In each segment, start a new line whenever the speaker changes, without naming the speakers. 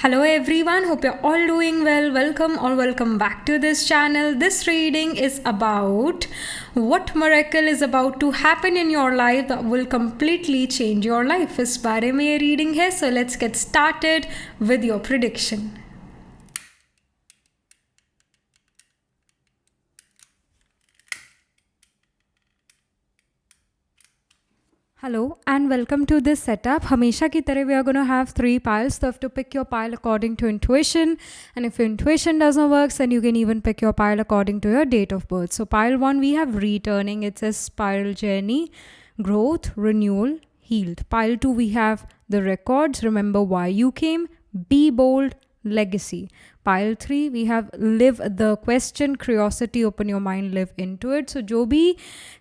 Hello everyone, hope you're all doing well. Welcome back to this channel. This reading is about what miracle is about to happen in your life that will completely change your life. इस बारे में ये reading है, so let's get started with your prediction. Hello and welcome to this setup. हमेशा की तरह we are going to have 3 piles. So you have to pick your pile according to intuition. And if your intuition doesn't work, then you can even pick your pile according to your date of birth. So pile 1 we have returning. It says spiral journey, growth, renewal, healed. Pile 2 we have the records. Remember why you came. Be bold, legacy. Pile 3 we have live the question, curiosity, open your mind, live into it. So जो भी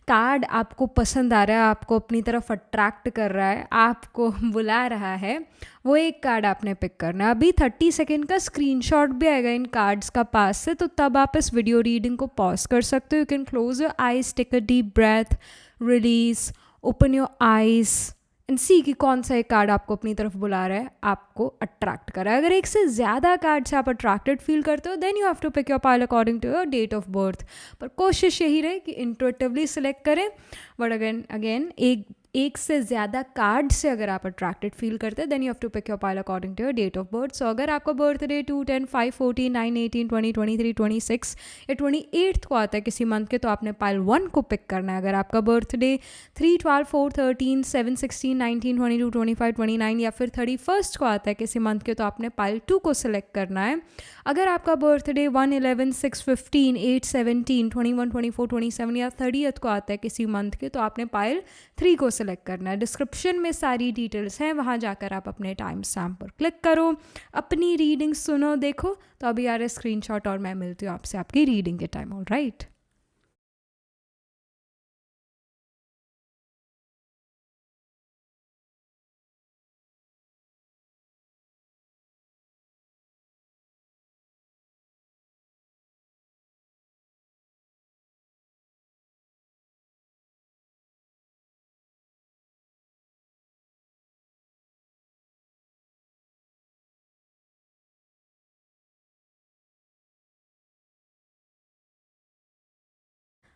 card आपको पसंद आ रहा है, आपको अपनी तरफ attract कर रहा है, आपको बुला रहा है, वो एक कार्ड आपने पिक करना है. अभी 30 सेकेंड का स्क्रीनशॉट भी आएगा इन कार्ड्स का पास से, तो तब आप इस वीडियो रीडिंग को पॉज कर सकते हो. You can close your eyes, take a deep breath, release, open your eyes and see कि कौन सा एक कार्ड आपको अपनी तरफ बुला रहा है, आपको अट्रैक्ट कर रहा है. अगर एक से ज़्यादा कार्ड से आप अट्रैक्टेड फील करते हो, then you have to pick your pile according to your date of birth. पर कोशिश यही रहे कि इंट्यूटिवली सिलेक्ट करें. बट अगेन एक से ज़्यादा कार्ड से अगर आप अट्रैक्टेड फील करते हैं, then you have to pick your pile according to your date of birth. So अगर आपका बर्थडे 2, 10, 5, 14, 9, 18, 20, 23, 26 या 28 को आता है किसी मंथ के, तो आपने पाइल 1 को पिक करना है. अगर आपका बर्थडे 3, 12, 4, 13, 7, 16, 19, 22, 25, 29 या फिर 31 को आता है किसी मंथ के, तो आपने पाइल 2 को सिलेक्ट करना है. अगर आपका बर्थडे 1, 11, 6, 15, 8, 17, 21, 24, 27 या 30 को आता है किसी मंथ के, तो आपने पाइल 3 को सिलेक्ट करना है. डिस्क्रिप्शन में सारी डिटेल्स हैं, वहाँ जाकर आप अपने टाइम स्टैम्प पर क्लिक करो, अपनी रीडिंग सुनो, देखो. तो अभी आ रहा है स्क्रीनशॉट और मैं मिलती हूँ आपसे आपकी रीडिंग के time. All right.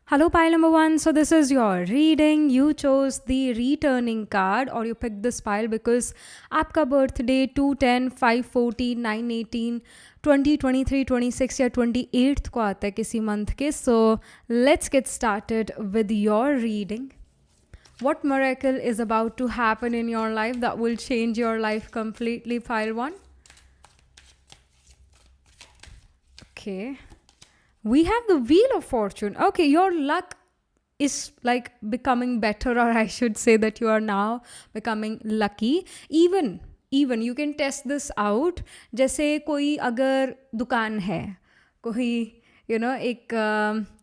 Hello, pile number 1. So this is your reading. You chose the returning card or you picked this pile because आपका birthday 2, 10, 5, 14, 9, 18, 20, 23, 26 या 28 को आता है किसी month के. So let's get started with your reading. What miracle is about to happen in your life that will change your life completely? Pile 1. Okay. We have the Wheel of Fortune. Okay, your luck is like becoming better, or I should say that you are now becoming lucky. Even you can test this out. जैसे कोई अगर दुकान है, कोई एक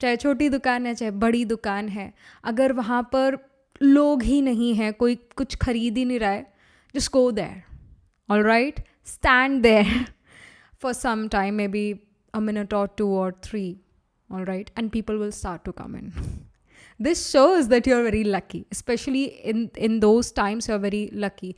चाहे छोटी दुकान है चाहे बड़ी दुकान है, अगर वहाँ पर लोग ही नहीं है, कोई कुछ खरीद ही नहीं रहा है, just go there. All right, stand there for some time, maybe a minute or 2 or 3, all right, and people will start to come in. This shows that you're very lucky, especially in those times you're very lucky.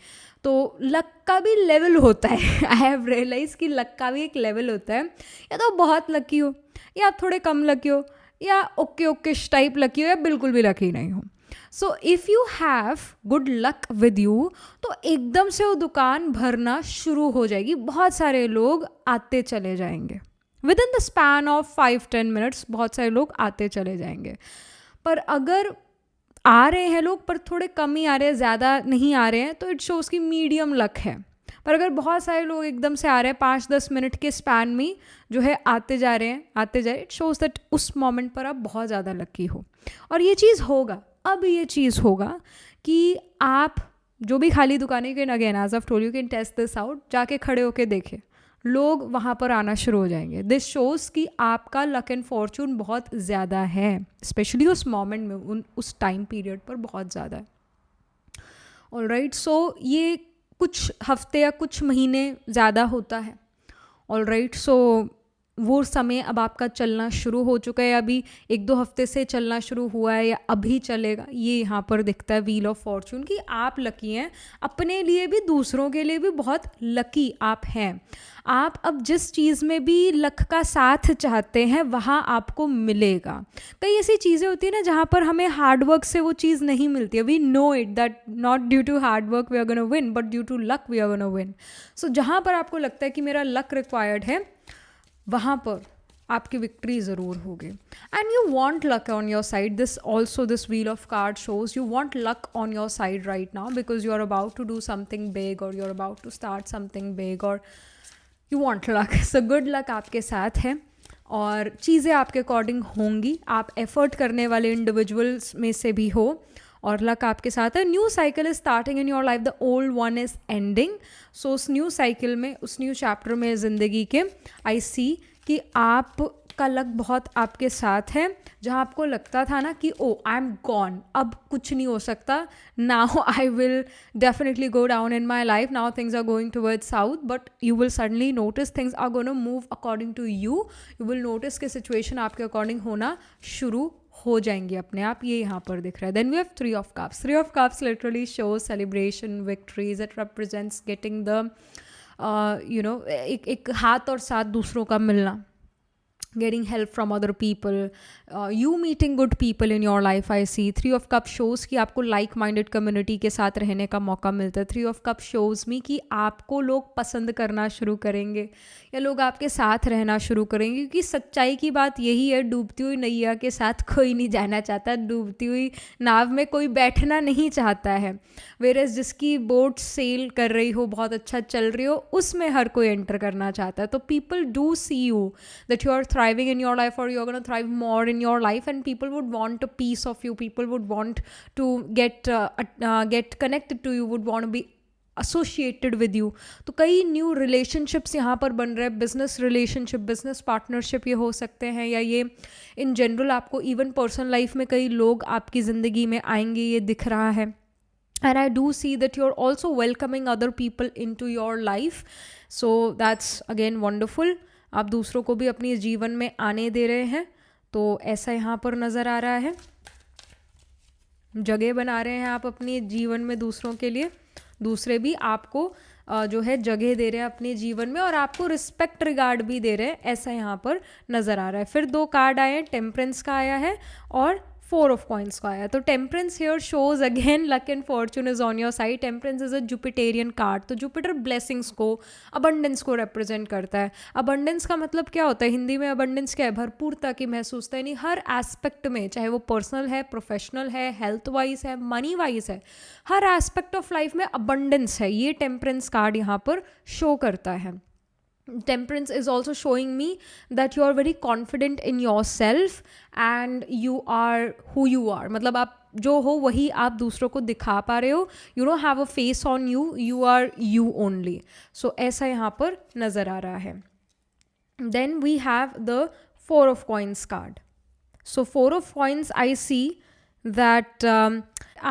तो luck का भी level होता है. I have realise कि luck का भी एक level होता है. या तो बहुत लकी हो, या आप थोड़े कम लकी हो, या ओके टाइप लकी हो, या बिल्कुल भी लकी नहीं हो. So if you have good luck with you, तो एकदम से वो दुकान भरना शुरू हो जाएगी. बहुत सारे लोग आते चले जाएंगे. With in the span of 5-10 minutes बहुत सारे लोग आते चले जाएंगे. पर अगर आ रहे हैं लोग पर थोड़े कम ही आ रहे हैं, ज़्यादा नहीं आ रहे हैं, तो इट शोज़ की मीडियम लक है. पर अगर बहुत सारे लोग एकदम से आ रहे हैं 5-10 मिनट के स्पैन में जो है आते जा रहे हैं, इट शोज़ दैट उस मोमेंट पर आप बहुत ज़्यादा लकी हो. और ये चीज़ होगा, अब ये चीज़ होगा कि आप जो भी खाली दुकानें के, again as of told you can test this out, जाके खड़े होके देखें, लोग वहाँ पर आना शुरू हो जाएंगे. दिस शोज़ कि आपका लक एंड फॉर्चून बहुत ज़्यादा है, स्पेशली उस मोमेंट में, उस टाइम पीरियड पर बहुत ज़्यादा है. All right. सो ये कुछ हफ्ते या कुछ महीने ज़्यादा होता है. All right. सो वो समय अब आपका चलना शुरू हो चुका है, अभी 1-2 हफ्ते से चलना शुरू हुआ है या अभी चलेगा, ये यहाँ पर दिखता है व्हील ऑफ फॉर्चून कि आप लकी हैं, अपने लिए भी दूसरों के लिए भी बहुत लकी आप हैं। आप अब जिस चीज़ में भी लक का साथ चाहते हैं वहाँ आपको मिलेगा। कई ऐसी चीज़ें होती है ना जहाँ पर हमें हार्डवर्क से वो चीज़ नहीं मिलती है, we know it that not due to hard work we are gonna win but due to luck we are gonna win. So जहाँ पर आपको लगता है कि मेरा लक रिक्वायर्ड है, वहाँ पर आपकी विक्ट्री ज़रूर होगी। And you want luck on your side, this also this wheel of card shows you want luck on your side right now because you are about to do something big or you are about to start something big or you want luck. So good luck आपके साथ है और चीज़ें आपके according होंगी, आप effort करने वाले इंडिविजुअल्स में से भी हो और लक आपके साथ है। New cycle is starting in your life, the old one is ending. So उस न्यू साइकिल में, उस न्यू चैप्टर में ज़िंदगी के आई सी कि आपका लक बहुत आपके साथ है। जहाँ आपको लगता था ना कि ओ आई एम गॉन, अब कुछ नहीं हो सकता, now I will definitely go down in my life, now things are going towards south, but you will suddenly notice things are gonna move according to you. You will notice कि situation आपके according होना शुरू हो जाएंगी अपने आप, ये यहाँ पर दिख रहा है। Then we have 3 of cups. 3 of cups literally shows celebration, victories, it represents getting the एक हाथ और साथ दूसरों का मिलना, getting help from other people, you meeting good people in your life I see। 3 of cups shows कि आपको like minded community के साथ रहने का मौका मिलता है। 3 of cups shows me कि आपको लोग पसंद करना शुरू करेंगे या लोग आपके साथ रहना शुरू करेंगे, क्योंकि सच्चाई की बात यही है, डूबती हुई नैया के साथ कोई नहीं जाना चाहता, डूबती हुई नाव में कोई बैठना नहीं चाहता है। वेरएज़ जिसकी बोट सेल कर रही हो, बहुत अच्छा चल रही हो, उसमें हर कोई एंटर करना चाहता है। तो people do see you that you are thriving in your life or you're going to thrive more in your life and people would want a piece of you, people would want to get connected to you, would want to be associated with you। तो कई new relationships यहाँ पर बन रहे हैं, business relationship, business partnership ये हो सकते हैं, या ये इन जनरल आपको इवन पर्सनल लाइफ में कई लोग आपकी ज़िंदगी में आएंगे, ये दिख रहा है। And I do see that you're also welcoming other people into your life, so that's again wonderful। आप दूसरों को भी अपने जीवन में आने दे रहे हैं, तो ऐसा यहाँ पर नज़र आ रहा है। जगह बना रहे हैं आप अपने जीवन में दूसरों के लिए, दूसरे भी आपको जो है जगह दे रहे हैं अपने जीवन में और आपको रिस्पेक्ट रिगार्ड भी दे रहे हैं, ऐसा यहाँ पर नज़र आ रहा है। फिर 2 कार्ड आए हैं, टेम्परेंस का आया है और 4 ऑफ कॉइन्स का आया। तो temperance here shows again luck and fortune is on your side. Temperance is a Jupiterian card, तो जुपिटर ब्लेसिंग्स को, अबंडेंस को रिप्रेजेंट करता है। अबंडेंस का मतलब क्या होता है हिंदी में? अबंडेंस क्या है? भरपूरता की महसूसता, यानी हर एस्पेक्ट में, चाहे वो पर्सनल है, प्रोफेशनल है, हेल्थ वाइज है, मनी वाइज है, हर एस्पेक्ट ऑफ लाइफ में अबंडेंस है, ये टेम्परेंस कार्ड यहाँ पर शो करता है। Temperance is also showing me that you are very confident in yourself and you are who you are। मतलब आप जो हो वही आप दूसरों को दिखा पा रहे हो, you don't have a face on you, you are you only। so ऐसा यहाँ पर नज़र आ रहा है। then we have the 4 of coins card। so 4 of coins I see that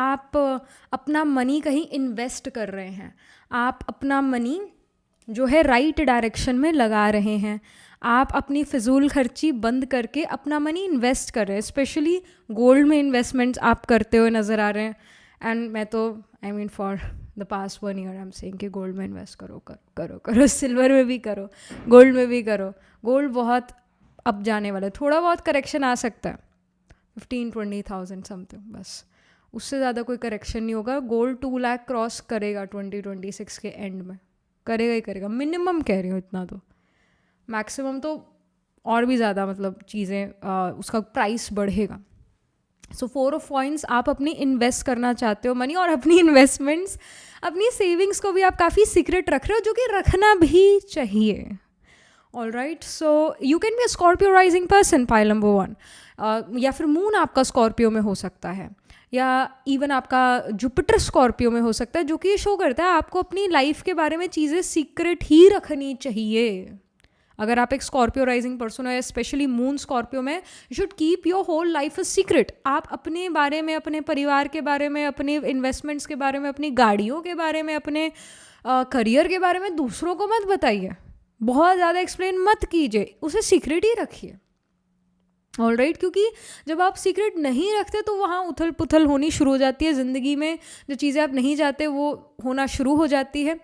आप अपना मनी कहीं इन्वेस्ट कर रहे हैं, आप अपना मनी जो है राइट डायरेक्शन में लगा रहे हैं, आप अपनी फिजूल खर्ची बंद करके अपना मनी इन्वेस्ट कर रहे हैं। स्पेशली गोल्ड में इन्वेस्टमेंट्स आप करते हुए नज़र आ रहे हैं। एंड मैं तो I mean for the past 1 year I am saying कि गोल्ड में इन्वेस्ट करो करो करो करो, सिल्वर में भी करो, गोल्ड में भी करो। गोल्ड बहुत अप जाने वाला है, थोड़ा बहुत करेक्शन आ सकता है, 15-20,000 समथिंग, बस उससे ज़्यादा कोई करेक्शन नहीं होगा। गोल्ड 2 लाख क्रॉस करेगा 2026 के एंड में, करेगा ही करेगा, मिनिमम कह रही हूँ इतना, तो मैक्सिमम तो और भी ज़्यादा मतलब चीज़ें उसका प्राइस बढ़ेगा। सो 4 ऑफ कॉइन्स, आप अपनी इन्वेस्ट करना चाहते हो मनी, और अपनी इन्वेस्टमेंट्स, अपनी सेविंग्स को भी आप काफ़ी सीक्रेट रख रहे हो, जो कि रखना भी चाहिए। All right, so you can be a Scorpio rising person, pile number 1, या फिर मून आपका स्कॉर्पियो में हो सकता है, या इवन आपका जुपिटर स्कॉर्पियो में हो सकता है, जो कि ये शो करता है आपको अपनी लाइफ के बारे में चीज़ें सीक्रेट ही रखनी चाहिए। अगर आप एक स्कॉर्पियो राइजिंग पर्सन हो, स्पेशली मून स्कॉर्पियो में, you should keep your whole life a secret. आप अपने बारे में, अपने परिवार के बारे में, अपने इन्वेस्टमेंट्स के बारे में, अपनी गाड़ियों के बारे में, अपने करियर के बारे में दूसरों को मत बताइए। बहुत ज़्यादा एक्सप्लेन मत कीजिए, उसे सीक्रेट ही रखिए। ऑल राइट, क्योंकि जब आप सीक्रेट नहीं रखते तो वहाँ उथल पुथल होनी शुरू हो जाती है ज़िंदगी में, जो चीज़ें आप नहीं चाहते वो होना शुरू हो जाती है।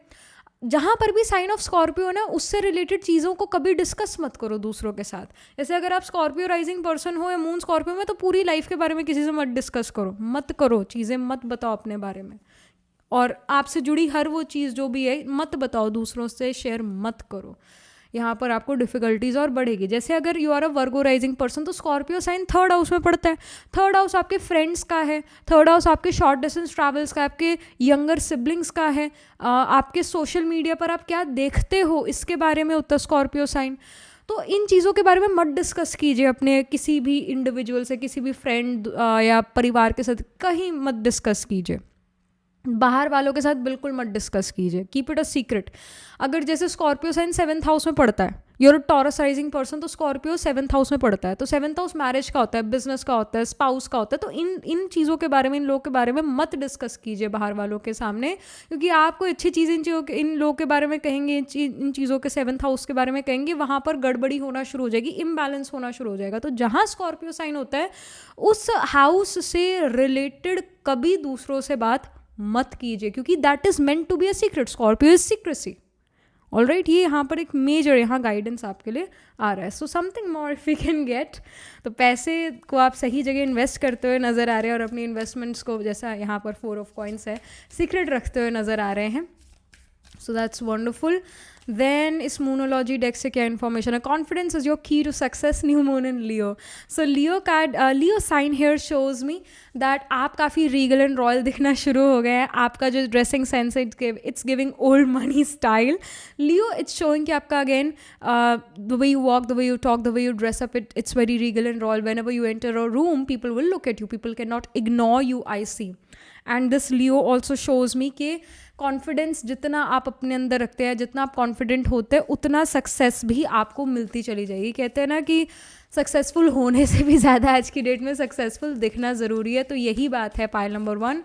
जहाँ पर भी साइन ऑफ स्कॉर्पियो ना, उससे रिलेटेड चीज़ों को कभी डिस्कस मत करो दूसरों के साथ। जैसे अगर आप स्कॉर्पियो राइजिंग पर्सन हो या मून स्कॉर्पियो में, तो पूरी लाइफ के बारे में किसी से मत डिस्कस करो, मत करो, चीज़ें मत बताओ अपने बारे में, और आपसे जुड़ी हर वो चीज़ जो भी है मत बताओ, दूसरों से शेयर मत करो। यहाँ पर आपको डिफ़िकल्टीज और बढ़ेगी। जैसे अगर you are a Virgo rising person, तो स्कॉर्पियो साइन थर्ड हाउस में पड़ता है। थर्ड हाउस आपके फ्रेंड्स का है, थर्ड हाउस आपके शॉर्ट डिस्टेंस ट्रैवल्स का, आपके यंगर सिबलिंग्स का है, आपके सोशल मीडिया पर आप क्या देखते हो इसके बारे में होता है स्कॉर्पियो साइन। तो इन चीज़ों के बारे में मत डिस्कस कीजिए अपने किसी भी इंडिविजुअल से, किसी भी फ्रेंड या परिवार के साथ कहीं मत डिस्कस कीजिए। बाहर वालों के साथ बिल्कुल मत डिस्कस कीजिए, कीप इट अ सीक्रेट। अगर जैसे स्कॉर्पियो साइन 7th हाउस में पड़ता है, you're a Taurus rising person, तो स्कॉर्पियो 7th हाउस में पड़ता है, तो 7th हाउस मैरिज का होता है, बिजनेस का होता है, स्पाउस का होता है। तो इन चीज़ों के बारे में, इन लोगों के बारे में मत डिस्कस कीजिए बाहर वालों के सामने, क्योंकि आपको अच्छी चीज़ इन लोगों के बारे में कहेंगे, इन चीज़ों के 7th हाउस के बारे में कहेंगे, वहाँ पर गड़बड़ी होना शुरू हो जाएगी, इम्बैलेंस होना शुरू हो जाएगा। तो जहाँ स्कॉर्पियो साइन होता है उस हाउस से रिलेटेड कभी दूसरों से बात मत कीजिए, क्योंकि that is meant to be a secret. Scorpio is secrecy. All right, ये यहाँ पर एक मेजर यहाँ गाइडेंस आपके लिए आ रहा है। So something more if you can get, तो पैसे को आप सही जगह इन्वेस्ट करते हुए नज़र आ रहे हैं, और अपनी इन्वेस्टमेंट्स को, जैसा यहाँ पर 4 ऑफ कॉइन्स है, सीक्रेट रखते हुए नज़र आ रहे हैं। So that's wonderful. देन इस मूनोलॉजी डेक से क्या इन्फॉर्मेशन है? Confidence is your key to success, new moon in Leo. So Leo card, Leo sign here shows me that आप काफ़ी रीगल एंड रॉयल दिखना शुरू हो गए हैं। आपका जो ड्रेसिंग सेंस है, it's giving old money style. Leo, it's showing कि आपका again the way you walk, the way you talk, the way you dress up, it's very regal and royal. Whenever you enter a room, people will look at you, people can not ignore you, I see. And this Leo also shows me कि confidence जितना आप अपने अंदर रखते हैं, जितना आप confident होते हैं, उतना सक्सेस भी आपको मिलती चली जाएगी। कहते हैं ना कि सक्सेसफुल होने से भी ज़्यादा आज की डेट में सक्सेसफुल दिखना ज़रूरी है। तो यही बात है pile number 1।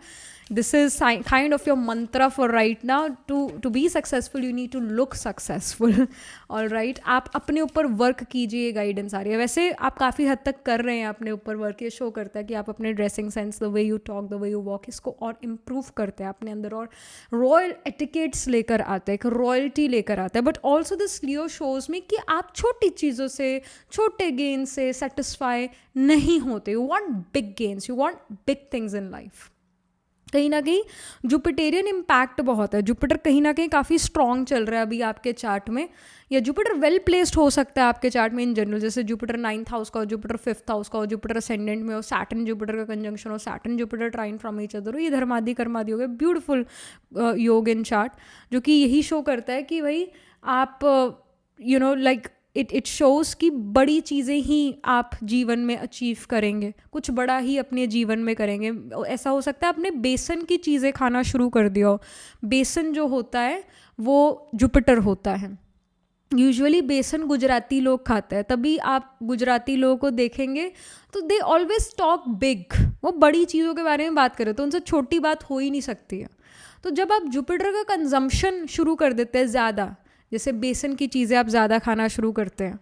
This is kind of your mantra for right now. To be successful you need to look successful. All right, आप अपने ऊपर वर्क कीजिए, गाइडेंस आ रही है। वैसे आप काफ़ी हद तक कर रहे हैं अपने ऊपर वर्क। ये शो करता है कि आप अपने dressing sense, the way you talk, the way you walk, इसको और इम्प्रूव करते हैं अपने अंदर, और रॉयल एटिकेट्स लेकर आते हैं, एक रॉयल्टी लेकर आते हैं। But also this Leo shows में कि आप छोटी चीज़ों से, छोटे गेन से सेटिस्फाई नहीं होते। You want big gains, you want big things in life. कहीं ना कहीं जुपिटेरियन इम्पैक्ट बहुत है। जुपिटर कहीं ना कहीं काफ़ी स्ट्रॉन्ग चल रहा है अभी आपके चार्ट में, या जुपिटर वेल प्लेस्ड हो सकता है आपके चार्ट में इन जनरल। जैसे जुपिटर 9th हाउस का हो, जुपिटर 5th हाउस का हो, जुपिटर असेंडेंट में हो, सैटर्न जुपिटर का कंजंक्शन हो, Saturn Jupiter trine from each other हो, ये धर्मादि कर्मादि हो गए। ब्यूटिफुल योग इन चार्ट, जो कि यही शो करता है कि भाई आप you know like it shows कि बड़ी चीज़ें ही आप जीवन में अचीव करेंगे, कुछ बड़ा ही अपने जीवन में करेंगे। ऐसा हो सकता है आपने बेसन की चीज़ें खाना शुरू कर दिया हो। बेसन जो होता है वो जुपिटर होता है। यूजुअली बेसन गुजराती लोग खाते हैं, तभी आप गुजराती लोगों को देखेंगे तो दे ऑलवेज टॉक बिग। वो बड़ी चीज़ों के बारे में बात करें तो उनसे छोटी बात हो ही नहीं सकती है। तो जब आप जुपिटर का कंजम्पशन शुरू कर देते हैं ज़्यादा, जैसे बेसन की चीज़ें आप ज़्यादा खाना शुरू करते हैं,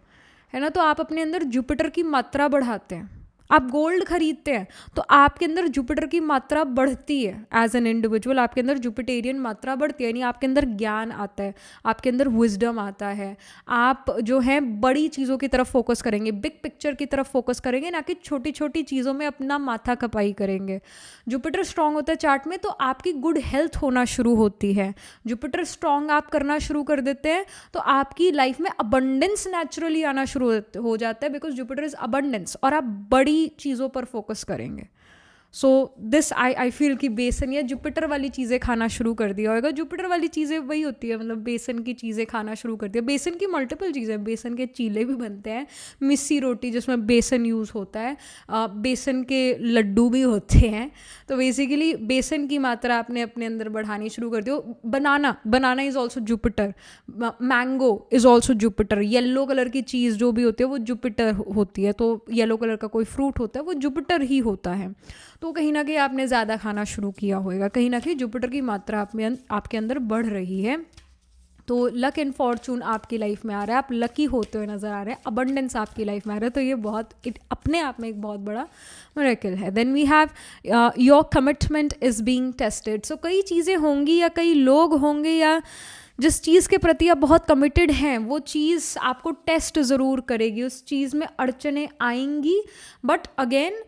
है ना, तो आप अपने अंदर जुपिटर की मात्रा बढ़ाते हैं। आप गोल्ड खरीदते हैं तो आपके अंदर जुपिटर की मात्रा बढ़ती है। एज एन इंडिविजुअल आपके अंदर जुपिटेरियन मात्रा बढ़ती है, यानी आपके अंदर ज्ञान आता है, आपके अंदर विजडम आता है। आप जो है बड़ी चीज़ों की तरफ फोकस करेंगे, बिग पिक्चर की तरफ फोकस करेंगे, ना कि छोटी छोटी चीज़ों में अपना माथा खपाई करेंगे। जुपिटर स्ट्रांग होता है चार्ट में तो आपकी गुड हेल्थ होना शुरू होती है। जुपिटर स्ट्रांग आप करना शुरू कर देते हैं तो आपकी लाइफ में अबंडेंस नेचुरली आना शुरू हो जाता है, बिकॉज जुपिटर इज अबंडेंस, और आप बड़ी चीज़ों पर फोकस करेंगे। सो दिस आई फील कि बेसन या जुपिटर वाली चीज़ें खाना शुरू कर दिया होगा। जुपिटर वाली चीज़ें वही होती है, मतलब बेसन की चीज़ें खाना शुरू कर दिया। बेसन की मल्टीपल चीज़ें, बेसन के चीले भी बनते हैं, मिस्सी रोटी जिसमें बेसन यूज़ होता है, बेसन के लड्डू भी होते हैं। तो बेसिकली बेसन की मात्रा आपने अपने अंदर बढ़ानी शुरू कर दी। Banana is also Jupiter, mango is also Jupiter. Yellow colour की चीज़ जो भी होती है वो जुपिटर होती है। तो येलो कलर का कोई फ्रूट होता है वो जुपिटर ही होता है। तो कहीं ना कहीं आपने ज़्यादा खाना शुरू किया होगा, कहीं ना कहीं जुपिटर की मात्रा आपके अंदर बढ़ रही है। तो लक एंड फॉर्चून आपकी लाइफ में आ रहा है, आप लकी होते हुए नज़र आ रहे हैं, अबंडेंस आपकी लाइफ में आ रहा है, तो ये अपने आप में एक बहुत बड़ा मिरेकल है. Then we have your commitment is being tested. So कई चीज़ें होंगी या कई लोग होंगे या जिस चीज़ के प्रति आप बहुत कमिटेड हैं वो चीज़ आपको टेस्ट ज़रूर करेगी, उस चीज़ में अड़चने आएंगी, बट अगेन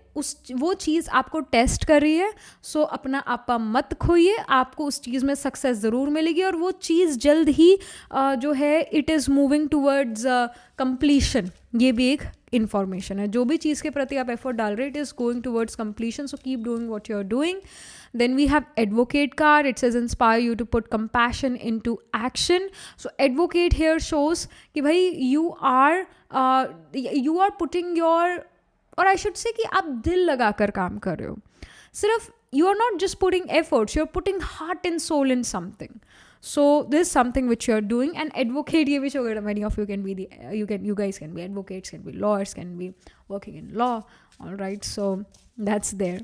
वो चीज़ आपको टेस्ट कर रही है. सो अपना आपा मत खोइए, आपको उस चीज़ में सक्सेस ज़रूर मिलेगी और वो चीज़ जल्द ही जो है it is moving towards completion. ये भी एक इन्फॉर्मेशन है, जो भी चीज़ के प्रति आप एफर्ट डाल रहे हैं it is going towards completion. So keep doing what you are doing. Then we have advocate card. It says inspire you to put compassion into action. So advocate here shows कि भाई you are putting your, or I should say कि आप दिल लगा कर काम कर रहे हो. सिर्फ you are not just putting efforts, you are putting heart and soul in something. So this is something which you are doing. And advocate ये भी show that many of you can be you guys can be advocates, can be lawyers, can be working in law. All right, so that's there.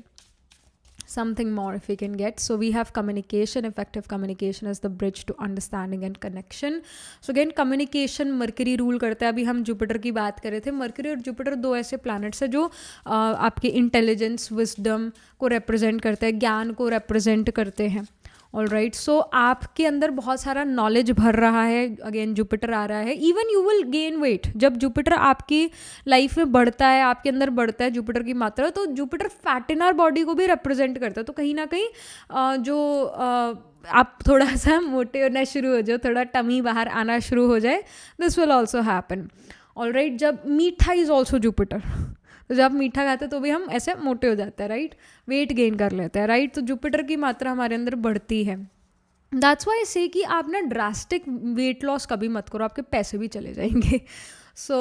Something more if we can get. So we have communication. Effective communication is the bridge to understanding and connection. So again communication Mercury rule करता है. अभी हम Jupiter की बात कर रहे थे. Mercury और जुपिटर दो ऐसे प्लैनेट्स हैं जो आपके इंटेलिजेंस, विजडम को रिप्रेजेंट करते हैं, ज्ञान को रिप्रेजेंट करते हैं. ऑल राइट, सो आपके अंदर बहुत सारा नॉलेज भर रहा है. अगेन जुपिटर आ रहा है. Even you will gain weight. जब जुपिटर आपकी लाइफ में बढ़ता है, आपके अंदर बढ़ता है जुपिटर की मात्रा, तो Jupiter fat in our body को भी रिप्रेजेंट करता है. तो कहीं ना कहीं जो आप थोड़ा सा मोटे होना शुरू हो जाओ, थोड़ा टमी बाहर आना शुरू हो जाए, this will also happen. All right, जब मीठा इज ऑल्सो जुपिटर, तो जब आप मीठा खाते हैं तो भी हम ऐसे मोटे हो जाते हैं, राइट, वेट गेन कर लेते हैं, राइट. तो जुपिटर की मात्रा हमारे अंदर बढ़ती है. दैट्स वाई से कि आप ना ड्रास्टिक वेट लॉस कभी मत करो, आपके पैसे भी चले जाएंगे. So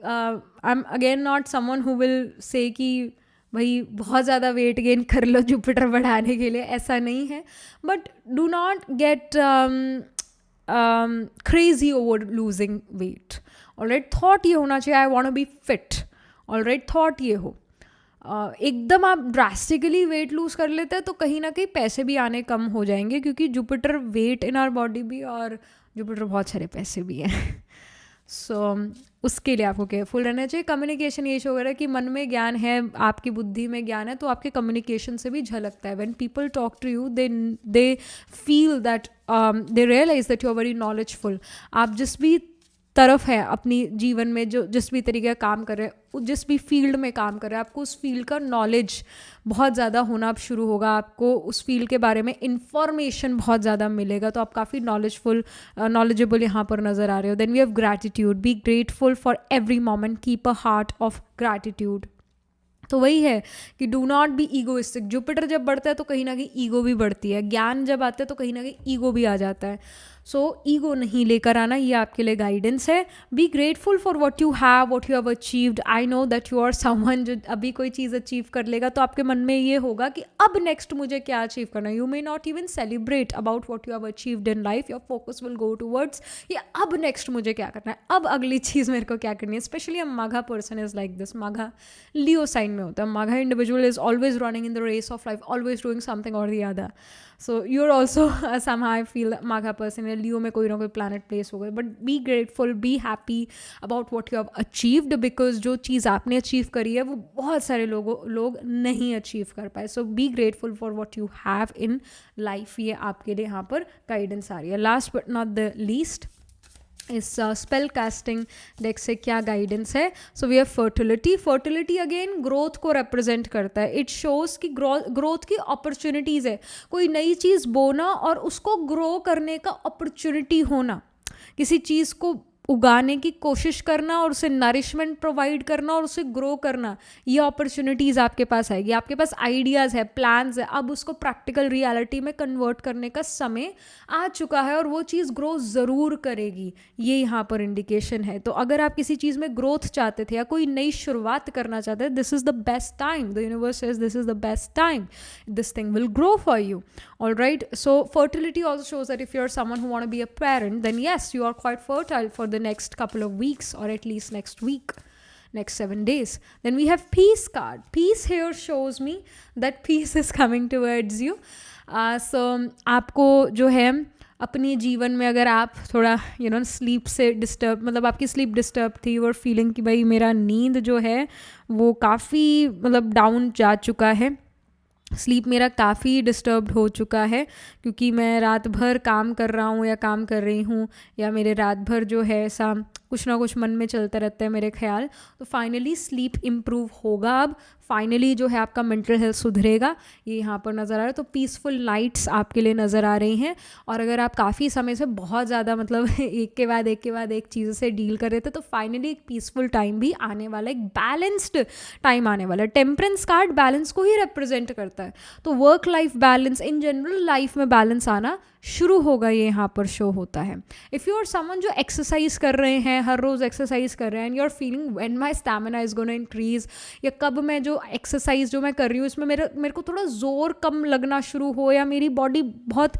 I am again not someone who will say कि भाई बहुत ज़्यादा वेट गेन कर लो जुपिटर बढ़ाने के लिए, ऐसा नहीं है. But do not get crazy over losing weight. Alright, thought ये होना चाहिए I want to be fit. Alright, thought ये हो. एकदम आप ड्रास्टिकली वेट लूज कर लेते हैं तो कहीं ना कहीं पैसे भी आने कम हो जाएंगे, क्योंकि Jupiter weight in our body भी और जुपिटर बहुत सारे पैसे भी हैं. सो उसके लिए आपको केयरफुल रहना चाहिए. कम्युनिकेशन ये शो कर रहा है कि मन में ज्ञान है, आपकी बुद्धि में ज्ञान है, तो आपके कम्युनिकेशन से भी झलकता है. When people talk to you they feel that they realize that you are very knowledgeful. आप जिस भी तरफ है अपनी जीवन में, जो जिस भी तरीके का काम कर रहे हैं, जिस भी फील्ड में काम कर रहे हैं, आपको उस फील्ड का नॉलेज बहुत ज़्यादा होना अब शुरू होगा. आपको उस फील्ड के बारे में इंफॉर्मेशन बहुत ज़्यादा मिलेगा, तो आप काफ़ी नॉलेजेबल यहाँ पर नज़र आ रहे हो. Then we have gratitude. Be grateful for every moment. Keep a heart of gratitude. तो वही है कि do not be egoistic. Jupiter जब बढ़ता है तो कहीं ना कहीं ईगो भी बढ़ती है. ज्ञान जब आता है तो कहीं ना कहीं ईगो भी आ जाता है. सो ईगो नहीं लेकर आना, ये आपके लिए गाइडेंस है. Be grateful for what you have achieved. I know that you are someone जो अभी कोई चीज़ अचीव कर लेगा तो आपके मन में ये होगा कि अब नेक्स्ट मुझे क्या अचीव करना है. You may not even celebrate about what you have achieved in life. Your focus will go towards ये अब नेक्स्ट मुझे क्या करना है, अब अगली चीज़ मेरे को क्या करनी है. Specially a Magha person is like this. Magha Leo sign में होता है. Magha individual is always running in the race of life, always doing something और the other. So you are also somehow I feel Magha person है. लियो में कोई ना कोई planet place हो गए. But be grateful, be happy about what you have achieved, because जो चीज़ आपने अचीव करी है वो बहुत सारे लोग नहीं अचीव कर पाए. So be grateful for what you have in life. ये आपके लिए यहाँ पर गाइडेंस आ रही है. Last but not the least इस स्पेल कास्टिंग डेक से क्या गाइडेंस है. So we have fertility. Fertility again growth को रिप्रेजेंट करता है. इट शोज़ कि ग्रोथ की अपॉर्चुनिटीज़ है. कोई नई चीज़ बोना और उसको ग्रो करने का अपॉर्चुनिटी होना, किसी चीज़ को उगाने की कोशिश करना और उसे नरिशमेंट प्रोवाइड करना और उसे ग्रो करना, ये अपॉर्चुनिटीज़ आपके पास आएगी. आपके पास आइडियाज़ है, प्लान्स है, अब उसको प्रैक्टिकल रियलिटी में कन्वर्ट करने का समय आ चुका है और वो चीज़ ग्रो ज़रूर करेगी. ये यहाँ पर इंडिकेशन है. तो अगर आप किसी चीज़ में ग्रोथ चाहते थे या कोई नई शुरुआत करना चाहते हैं, this is the best time. The universe says this is the best time. This thing will grow for you. All right, so fertility also shows that if you're someone who want to be a parent, then yes, you are quite fertile for the next couple of weeks, or at least next week, next 7 days. Then we have peace card. Peace here shows me that peace is coming towards you. So आपको जो है अपने जीवन में अगर आप थोड़ा sleep से डिस्टर्ब, मतलब आपकी स्लीप डिस्टर्ब थी और फीलिंग कि भाई मेरा नींद जो है वो काफ़ी मतलब डाउन जा चुका है, स्लीप मेरा काफ़ी डिस्टर्ब्ड हो चुका है क्योंकि मैं रात भर काम कर रहा हूँ या काम कर रही हूँ, या मेरे रात भर जो है ऐसा कुछ ना कुछ मन में चलता रहता है मेरे ख्याल, तो फाइनली स्लीप इम्प्रूव होगा। अब फाइनली जो है आपका मेंटल हेल्थ सुधरेगा, ये यहाँ पर नज़र आ रहा है। तो पीसफुल नाइट्स आपके लिए नज़र आ रही हैं। और अगर आप काफ़ी समय से बहुत ज़्यादा मतलब एक के बाद एक चीज़ों से डील कर रहे थे, तो फाइनली एक पीसफुल टाइम भी आने वाला है, एक बैलेंस्ड टाइम आने वाला है। टेम्परेंस कार्ड बैलेंस को ही रिप्रेजेंट करता है, तो work life balance, in general life में बैलेंस आना शुरू होगा, ये यहाँ पर शो होता है। इफ़ यू आर समवन जो एक्सरसाइज कर रहे हैं, हर रोज़ एक्सरसाइज कर रहे हैं, and you are feeling when my stamina is gonna increase, या कब मैं जो एक्सरसाइज जो मैं कर रही हूँ इसमें मेरे को थोड़ा ज़ोर कम लगना शुरू हो, या मेरी बॉडी बहुत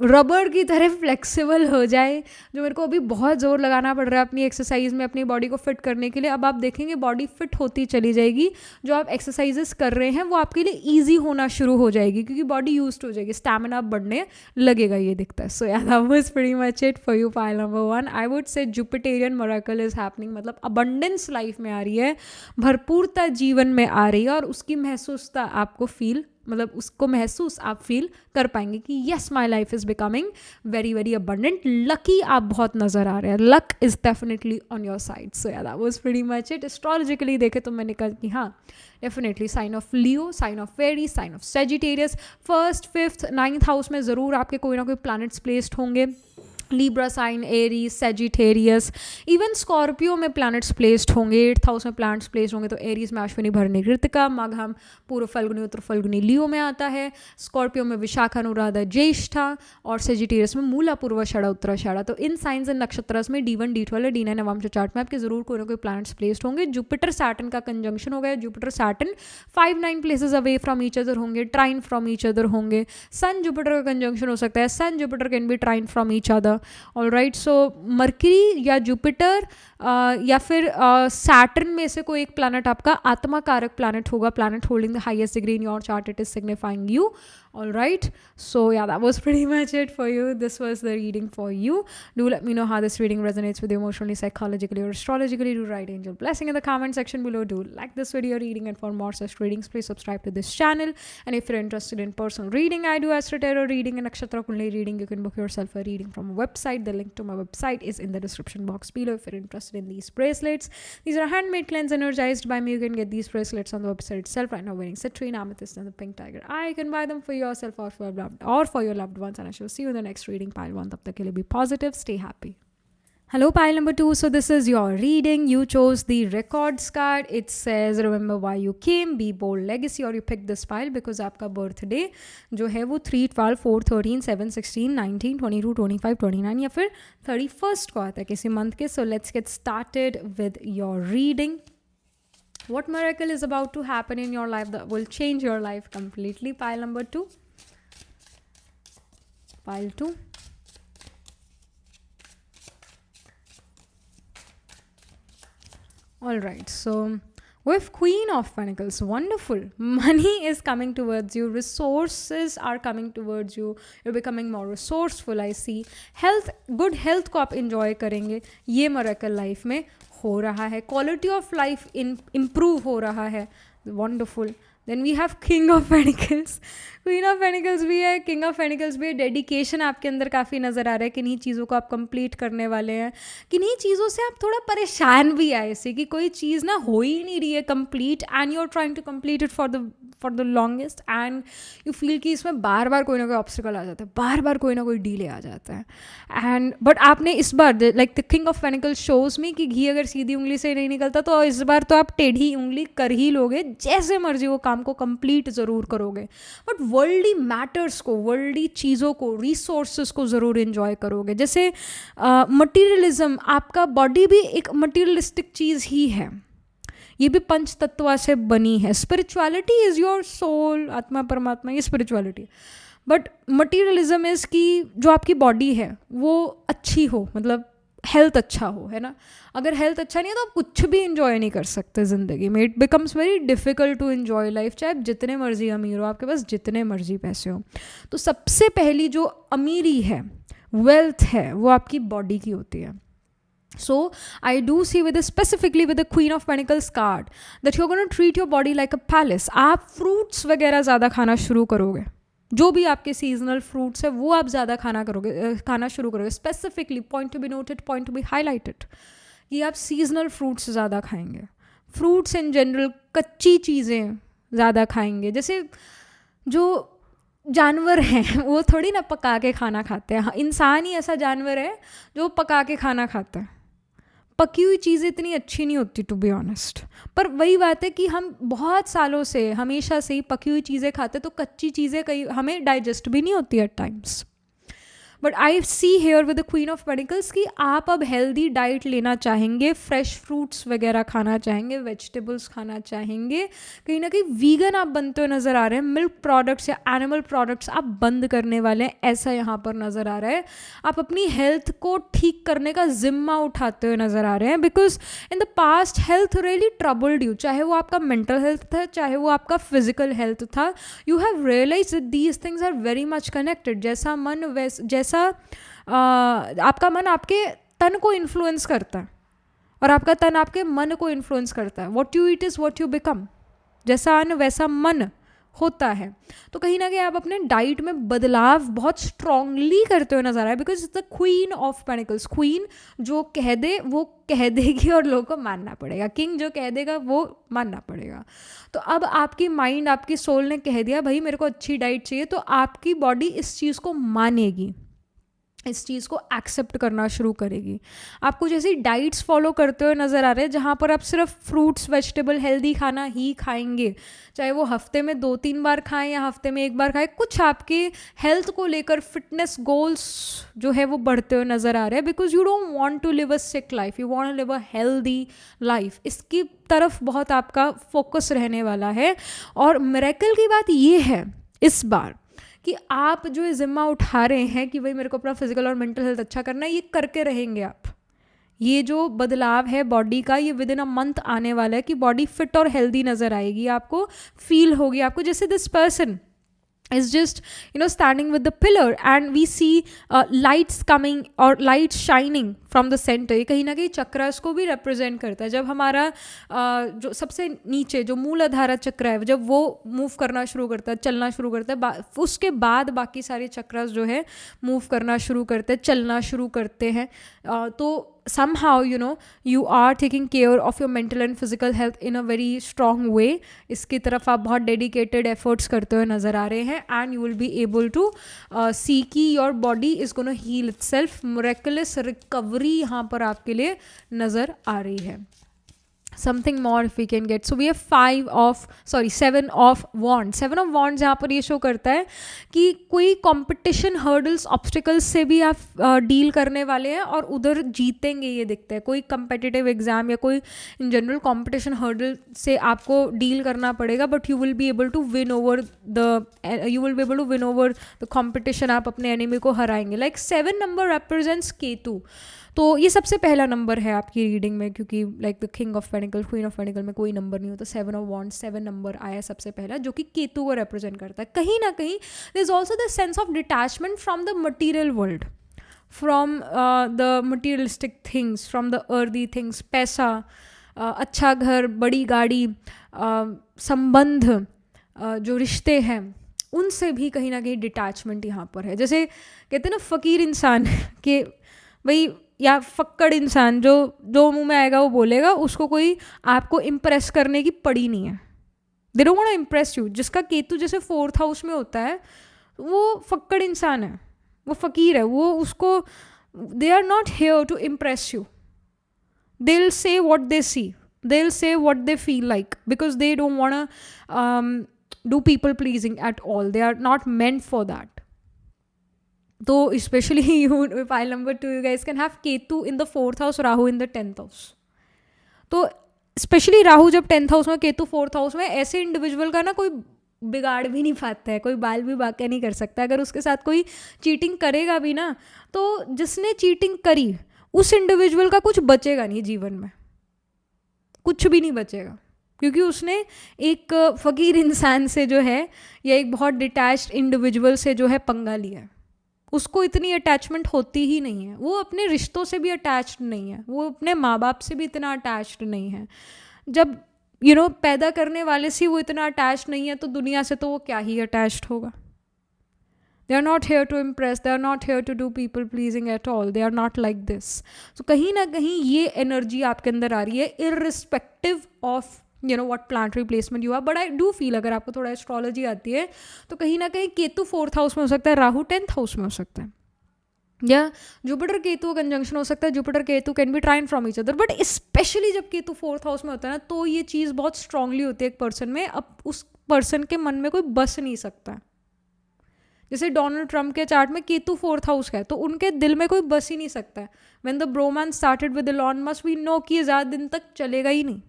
रबर की तरह फ्लेक्सिबल हो जाए, जो मेरे को अभी बहुत ज़ोर लगाना पड़ रहा है अपनी एक्सरसाइज में अपनी बॉडी को फिट करने के लिए, अब आप देखेंगे बॉडी फिट होती चली जाएगी। जो आप एक्सरसाइजेस कर रहे हैं वो आपके लिए ईजी होना शुरू हो जाएगी क्योंकि बॉडी यूज्ड हो जाएगी, स्टैमिना बढ़ने लगेगा, ये दिखता है। So yeah that was pretty much it for you pile number 1। I would say Jupiterian miracle is happening, मतलब अबंडेंस लाइफ में आ रही है, भरपूरता जीवन में आ रही है, और उसकी महसूसता आपको फील, मतलब उसको महसूस आप फील कर पाएंगे कि yes my life is becoming very very abundant. Lucky आप बहुत नज़र आ रहे हैं, luck is definitely on your side. So yeah that was pretty much it. Astrologically देखे तो मैंने कहा कि हाँ definitely sign of Leo, sign of Aries, sign of Sagittarius, 1st, 5th, 9th house में ज़रूर आपके कोई ना कोई प्लैनेट्स प्लेस्ड होंगे। Libra sign, Aries, Sagittarius, even Scorpio में प्लैनेट्स प्लेस्ड होंगे, 8th हाउस में प्लैनेट्स प्लेस्ड होंगे। तो एरीज में अश्विनी, भरणी, कृतिका, मघम, पूर्व फल्गुनी, उत्तर फल्गुनी लियो में आता है, स्कॉर्पियो में विशाखा, अनुराधा, ज्येष्ठा, और सेजिटेरियस में मूला, पूर्वाषाढ़ा, उत्तराषाढ़ा। तो इन साइंस एंड नक्षत्रस में D1, D12, D9 नवंश चार्ट में आपके जरूर कोई ना कोई प्लैनेट्स प्लेस्ड होंगे। जुपिटर सैटर्न का कंजंक्शन हो गया, Jupiter Saturn 5-9 places away from each other होंगे, ट्राइन फ्रॉम ईच अदर होंगे। सन जुपिटर का कंजंक्शन हो सकता है, Sun Jupiter can be trine from each other. All right, so Mercury या जुपिटर या फिर सैटर्न में से कोई एक प्लैनेट आपका आत्मा कारक प्लैनेट होगा, planet holding the highest degree in your chart, it is signifying you. All right, so yeah, that was pretty much it for you. This was the reading for you. Do let me know how this reading resonates with you emotionally, psychologically, or astrologically. Do write angel blessing in the comment section below. Do like this video reading, and for more such readings, please subscribe to this channel. And if you're interested in personal reading, I do Astro Tarot reading and Nakshatra Kundali reading. You can book yourself a reading from a website. The link to my website is in the description box below. If you're interested in these bracelets, these are handmade cleanse energized by me. You can get these bracelets on the website itself right now, wearing citrine, amethyst, and the pink tiger. I can buy them for yourself or for your loved ones, and I shall see you in the next reading. Pile 1, tab tak ke liye be positive, stay happy. Hello, pile number 2. So this is your reading. You chose the records card. It says remember why you came, be bold, legacy, or you picked this pile because आपका birthday जो है वो 3, 12, 4, 13, 7, 16, 19, 22, 25, 29 या फिर 31st को आता है किसी month के. So let's get started with your reading. What miracle is about to happen in your life that will change your life completely? Pile number 2. Pile 2. All right, so with Queen of Pentacles, wonderful. Money is coming towards you, resources are coming towards you, you're becoming more resourceful. I see health, good health को आप enjoy करेंगे, ये miracle life में हो रहा है. Quality of life improve हो रहा है, wonderful. Then we have King of Pentacles. Queen of Pentacles भी है, King of Pentacles भी है. डेडिकेशन आपके अंदर काफ़ी नज़र आ रहा है, किन्हीं चीज़ों को आप कंप्लीट करने वाले हैं, किन्हीं चीज़ों से आप थोड़ा परेशान भी आए, ऐसे कि कोई चीज़ ना हो ही नहीं रही है complete, and you are trying to complete it for the longest, and you feel कि इसमें बार बार कोई ना कोई ऑब्स्टिकल आ जाता है, बार बार कोई ना कोई डीले आ जाता है. एंड बट आपने इस बार like the king of pentacles shows में कि घी अगर सीधी उंगली से नहीं निकलता तो इस बार तो आप टेढ़ी उंगली कर ही लोगे, जैसे मर्जी वो काम को कंप्लीट ज़रूर करोगे. बट वर्ल्डली मैटर्स को, वर्ल्डली चीज़ों को, रिसोर्सेज को ज़रूर इन्जॉय करोगे. जैसे मटीरियलिज्म, आपका बॉडी भी एक मटीरियलिस्टिक चीज़ ही है, ये भी पंच तत्व से बनी है. स्पिरिचुअलिटी इज़ योर सोल, आत्मा परमात्मा, ये स्पिरिचुअलिटी. बट मटीरियलिज्म इज़ कि जो आपकी बॉडी है वो अच्छी हो, मतलब हेल्थ अच्छा हो, है ना. अगर हेल्थ अच्छा नहीं है तो आप कुछ भी इंजॉय नहीं कर सकते ज़िंदगी में. It becomes very difficult to enjoy life, चाहे आप जितने मर्जी अमीर हो, आपके पास जितने मर्जी पैसे हो. तो सबसे पहली जो अमीरी है वेल्थ है वो आपकी बॉडी की होती है. So I do see specifically with the Queen of Pentacles card that you're going to treat your body like a palace. आप fruits वगैरह ज़्यादा खाना शुरू करोगे, जो भी आपके सीजनल फ्रूट्स है वो आप ज़्यादा खाना शुरू करोगे. Specifically point to be noted, point to be highlighted, कि आप सीजनल फ्रूट्स ज़्यादा खाएंगे. फ्रूट्स इन जनरल, कच्ची चीज़ें ज़्यादा खाएंगे. जैसे जो जानवर हैं वो थोड़ी ना पका के खाना खाते हैं. इंसान ही ऐसा जानवर है जो पका के खाना खाता है. पकी हुई चीज़ें इतनी अच्छी नहीं होती टू बी ऑनेस्ट. पर वही बात है कि हम बहुत सालों से हमेशा से ही पकी हुई चीज़ें खाते, तो कच्ची चीज़ें कई हमें डाइजेस्ट भी नहीं होती at times. But I see here with the queen of pentacles कि आप अब हेल्दी डाइट लेना चाहेंगे, फ्रेश फ्रूट्स वगैरह खाना चाहेंगे, वेजिटेबल्स खाना चाहेंगे. कहीं ना कहीं वीगन आप बनते हुए नज़र आ रहे हैं. मिल्क प्रोडक्ट्स या एनिमल प्रोडक्ट्स आप बंद करने वाले हैं, ऐसा यहाँ पर नज़र आ रहा है. आप अपनी हेल्थ को ठीक करने का जिम्मा उठाते हुए नज़र आ रहे हैं. Because in the past health really troubled you, चाहे वो आपका मेंटल हेल्थ था, चाहे वो आपका फिजिकल हेल्थ था. You have realize that these things are very much connected. जैसा मन जैसा आपका मन आपके तन को इन्फ्लुएंस करता है और आपका तन आपके मन को इन्फ्लुएंस करता है. What you eat is what you become. जैसा अन्न वैसा मन होता है. तो कहीं ना कहीं आप अपने डाइट में बदलाव बहुत स्ट्रांगली करते हुए नजर आए. Because it's the queen of pentacles. Queen जो कह दे वो कह देगी और लोगों को मानना पड़ेगा. किंग जो कह देगा वो मानना पड़ेगा. तो अब आपकी माइंड, आपकी सोल ने कह दिया भाई मेरे को अच्छी डाइट चाहिए, तो आपकी बॉडी इस चीज़ को मानेगी, इस चीज़ को एक्सेप्ट करना शुरू करेगी. आप कुछ ऐसी डाइट्स फॉलो करते हुए नज़र आ रहे हैं जहाँ पर आप सिर्फ फ्रूट्स, वेजिटेबल, हेल्दी खाना ही खाएंगे. चाहे वो हफ्ते में 2-3 बार खाएं या हफ्ते में 1 बार खाएं. कुछ आपके हेल्थ को लेकर फिटनेस गोल्स जो है वो बढ़ते हुए नज़र आ रहे हैं. Because you don't want to live a sick life, you want to live a healthy life. इसकी तरफ बहुत आपका फोकस रहने वाला है. और मिरेकल की बात ये है इस बार कि आप जो जिम्मा उठा रहे हैं कि भाई मेरे को अपना फिजिकल और मेंटल हेल्थ अच्छा करना है, ये करके रहेंगे आप. ये जो बदलाव है बॉडी का, ये विद इन अ मंथ आने वाला है कि बॉडी फिट और हेल्दी नज़र आएगी. आपको फील होगी, आपको जैसे this person is just standing with the pillar and we see lights coming or lights shining from the center. ये कहीं ना कहीं चक्रास को भी represent करता है. जब हमारा जो सबसे नीचे जो मूलाधारा चक्र है, जब वो मूव करना शुरू करता है, चलना शुरू करता है, उसके बाद बाकी सारे चक्रास जो है मूव करना शुरू करते हैं, चलना शुरू करते हैं. तो somehow you are taking care of your mental and physical health in a very strong way. इसकी तरफ आप बहुत dedicated efforts करते हुए नज़र आ रहे हैं and you will be able to see कि your body is going to heal itself. Miraculous recovery यहाँ पर आपके लिए नज़र आ रही है. Something more if we can get. So we have 7 of wands. 7 of wands यहाँ पर ये शो करता है कि कोई competition hurdles, obstacles से भी आप डील करने वाले हैं और उधर जीतेंगे ये दिखता है. कोई competitive exam या कोई in general competition hurdle से आपको डील करना पड़ेगा, but you will be able to win over the competition. आप अपने enemy को हराएंगे. Like 7 number represents Ketu. तो ये सबसे पहला नंबर है आपकी रीडिंग में, क्योंकि like the king of panicle, queen of panicle में कोई नंबर नहीं होता. 7 ऑफ वॉन्ड्स, 7 नंबर आया सबसे पहला, जो कि केतु को रिप्रेजेंट करता है. कहीं ना कहीं there is also the sense of detachment from the material world, from the materialistic things, from the earthy things. पैसा, अच्छा घर, बड़ी गाड़ी, संबंध, जो रिश्ते हैं, उनसे भी कहीं ना कहीं डिटैचमेंट यहाँ पर है. जैसे कहते हैं ना फ़कीर इंसान के भाई, या फक्कड़ इंसान जो मुंह में आएगा वो बोलेगा, उसको कोई आपको इम्प्रेस करने की पड़ी नहीं है. They don't want to impress you. जिसका केतु जैसे 4th हाउस में होता है वो फक्कड़ इंसान है, वो फकीर है. वो उसको they are not here to impress you. They will say what they see, they will say what they feel like, because they don't want to do people pleasing at all. They are not meant for that. तो especially you, pile number 2, you guys can have Ketu in the 4th house, Rahu in the 10th house. तो specially Rahu जब 10th house में, Ketu 4th house में, ऐसे individual का ना कोई बिगाड़ भी नहीं पाता है, कोई बाल भी बाका नहीं कर सकता. अगर उसके साथ कोई चीटिंग करेगा भी ना, तो जिसने चीटिंग करी उस इंडिविजुअल का कुछ बचेगा नहीं जीवन में, कुछ भी नहीं बचेगा, क्योंकि उसने एक फकीर इंसान से जो है, या एक बहुत डिटैच्ड इंडिविजुअल से जो है पंगा लिया है. उसको इतनी अटैचमेंट होती ही नहीं है, वो अपने रिश्तों से भी अटैच्ड नहीं है, वो अपने माँ बाप से भी इतना अटैच्ड नहीं है। जब पैदा करने वाले से वो इतना अटैच्ड नहीं है तो दुनिया से तो वो क्या ही अटैच्ड होगा। They are not here to impress, they are not here to do people pleasing at all, they are not like this. So कहीं ना कहीं ये एनर्जी आपके अंदर आ रही है irrespective of what planetary placement you are. But I do feel अगर आपको थोड़ा एस्ट्रोलॉजी आती है तो कहीं ना कहीं केतु 4th हाउस में हो सकता है, राहु 10th हाउस में हो सकता है, या जुपिटर केतु कंजंक्शन हो सकता है। Jupiter Ketu can be trine from each other, but specially जब केतु 4th हाउस में होता है ना तो ये चीज़ बहुत स्ट्रांगली होती है एक पर्सन में। अब उस पर्सन के मन में कोई बस नहीं सकता। जैसे डोनाल्ड ट्रंप के चार्ट में केतु 4th हाउस का है तो उनके दिल में कोई बस ही नहीं सकता है। When the bromance started with Elon Musk we know कि ये ज़्यादा दिन तक चलेगा ही नहीं।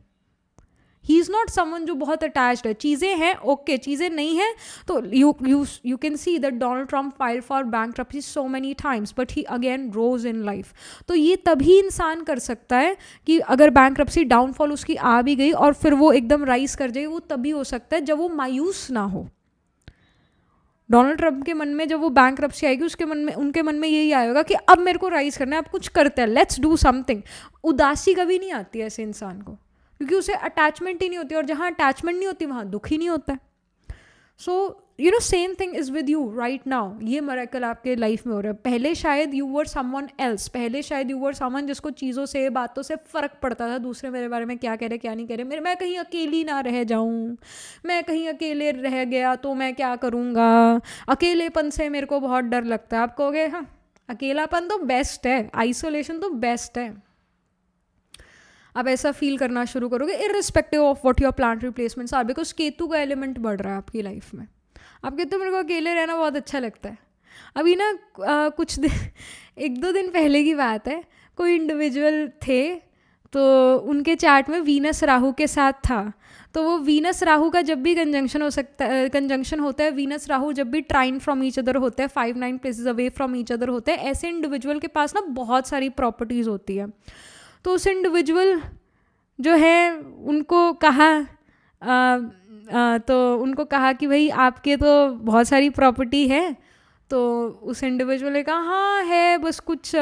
ही इज़ नॉट समवन जो बहुत अटैच्ड है। चीज़ें हैं ओके, चीज़ें नहीं हैं तो you can see that Donald Trump filed for bankruptcy so many times but he again rose in life. तो ये तभी इंसान कर सकता है कि अगर बैंकरप्सी डाउनफॉल उसकी आ भी गई और फिर वो एकदम राइज कर जाए, वो तभी हो सकता है जब वो मायूस ना हो। डोनाल्ड ट्रंप के मन में जब वो बैंकरप्सी आएगी उनके मन में यही आएगा कि अब मेरे को राइज करना है, अब कुछ करते हैं, लेट्स डू समथिंग। उदासी कभी नहीं आती है ऐसे इंसान को, क्योंकि उसे अटैचमेंट ही नहीं होती, और जहाँ अटैचमेंट नहीं होती वहाँ दुख ही नहीं होता है। So same thing is with you right now. ये मिरेकल आपके लाइफ में हो रहा है। पहले शायद यू वर समवन एल्स, पहले शायद यू वर समवन जिसको चीज़ों से बातों से फ़र्क पड़ता था, दूसरे मेरे बारे में क्या कह रहे क्या नहीं कह रहे, मैं कहीं अकेली ना रह जाऊँ, मैं कहीं अकेले रह गया तो मैं क्या करूँगा, अकेलेपन से मेरे को बहुत डर लगता है। आप कहोगे हाँ अकेलापन तो बेस्ट है, आइसोलेशन तो बेस्ट है। आप ऐसा फील करना शुरू करोगे irrespective of what your planetary placements are, because Ketu का एलिमेंट बढ़ रहा है आपकी लाइफ में। आप कहते हो मेरे को अकेले रहना बहुत अच्छा लगता है। अभी ना कुछ दिन 1-2 दिन पहले की बात है, कोई इंडिविजुअल थे तो उनके चार्ट में वीनस राहु के साथ था। तो वो वीनस राहु का जब भी कंजंक्शन होता है, वीनस राहु जब भी ट्राइन फ्रॉम ईच अदर होता है, 5-9 places away from each other होते हैं, ऐसे इंडिविजुअल के पास ना बहुत सारी प्रॉपर्टीज़ होती है। तो उस इंडिविजुअल जो है उनको कहा कि भाई आपके तो बहुत सारी प्रॉपर्टी है। तो उस इंडिविजुअल ने कहा हाँ है, बस कुछ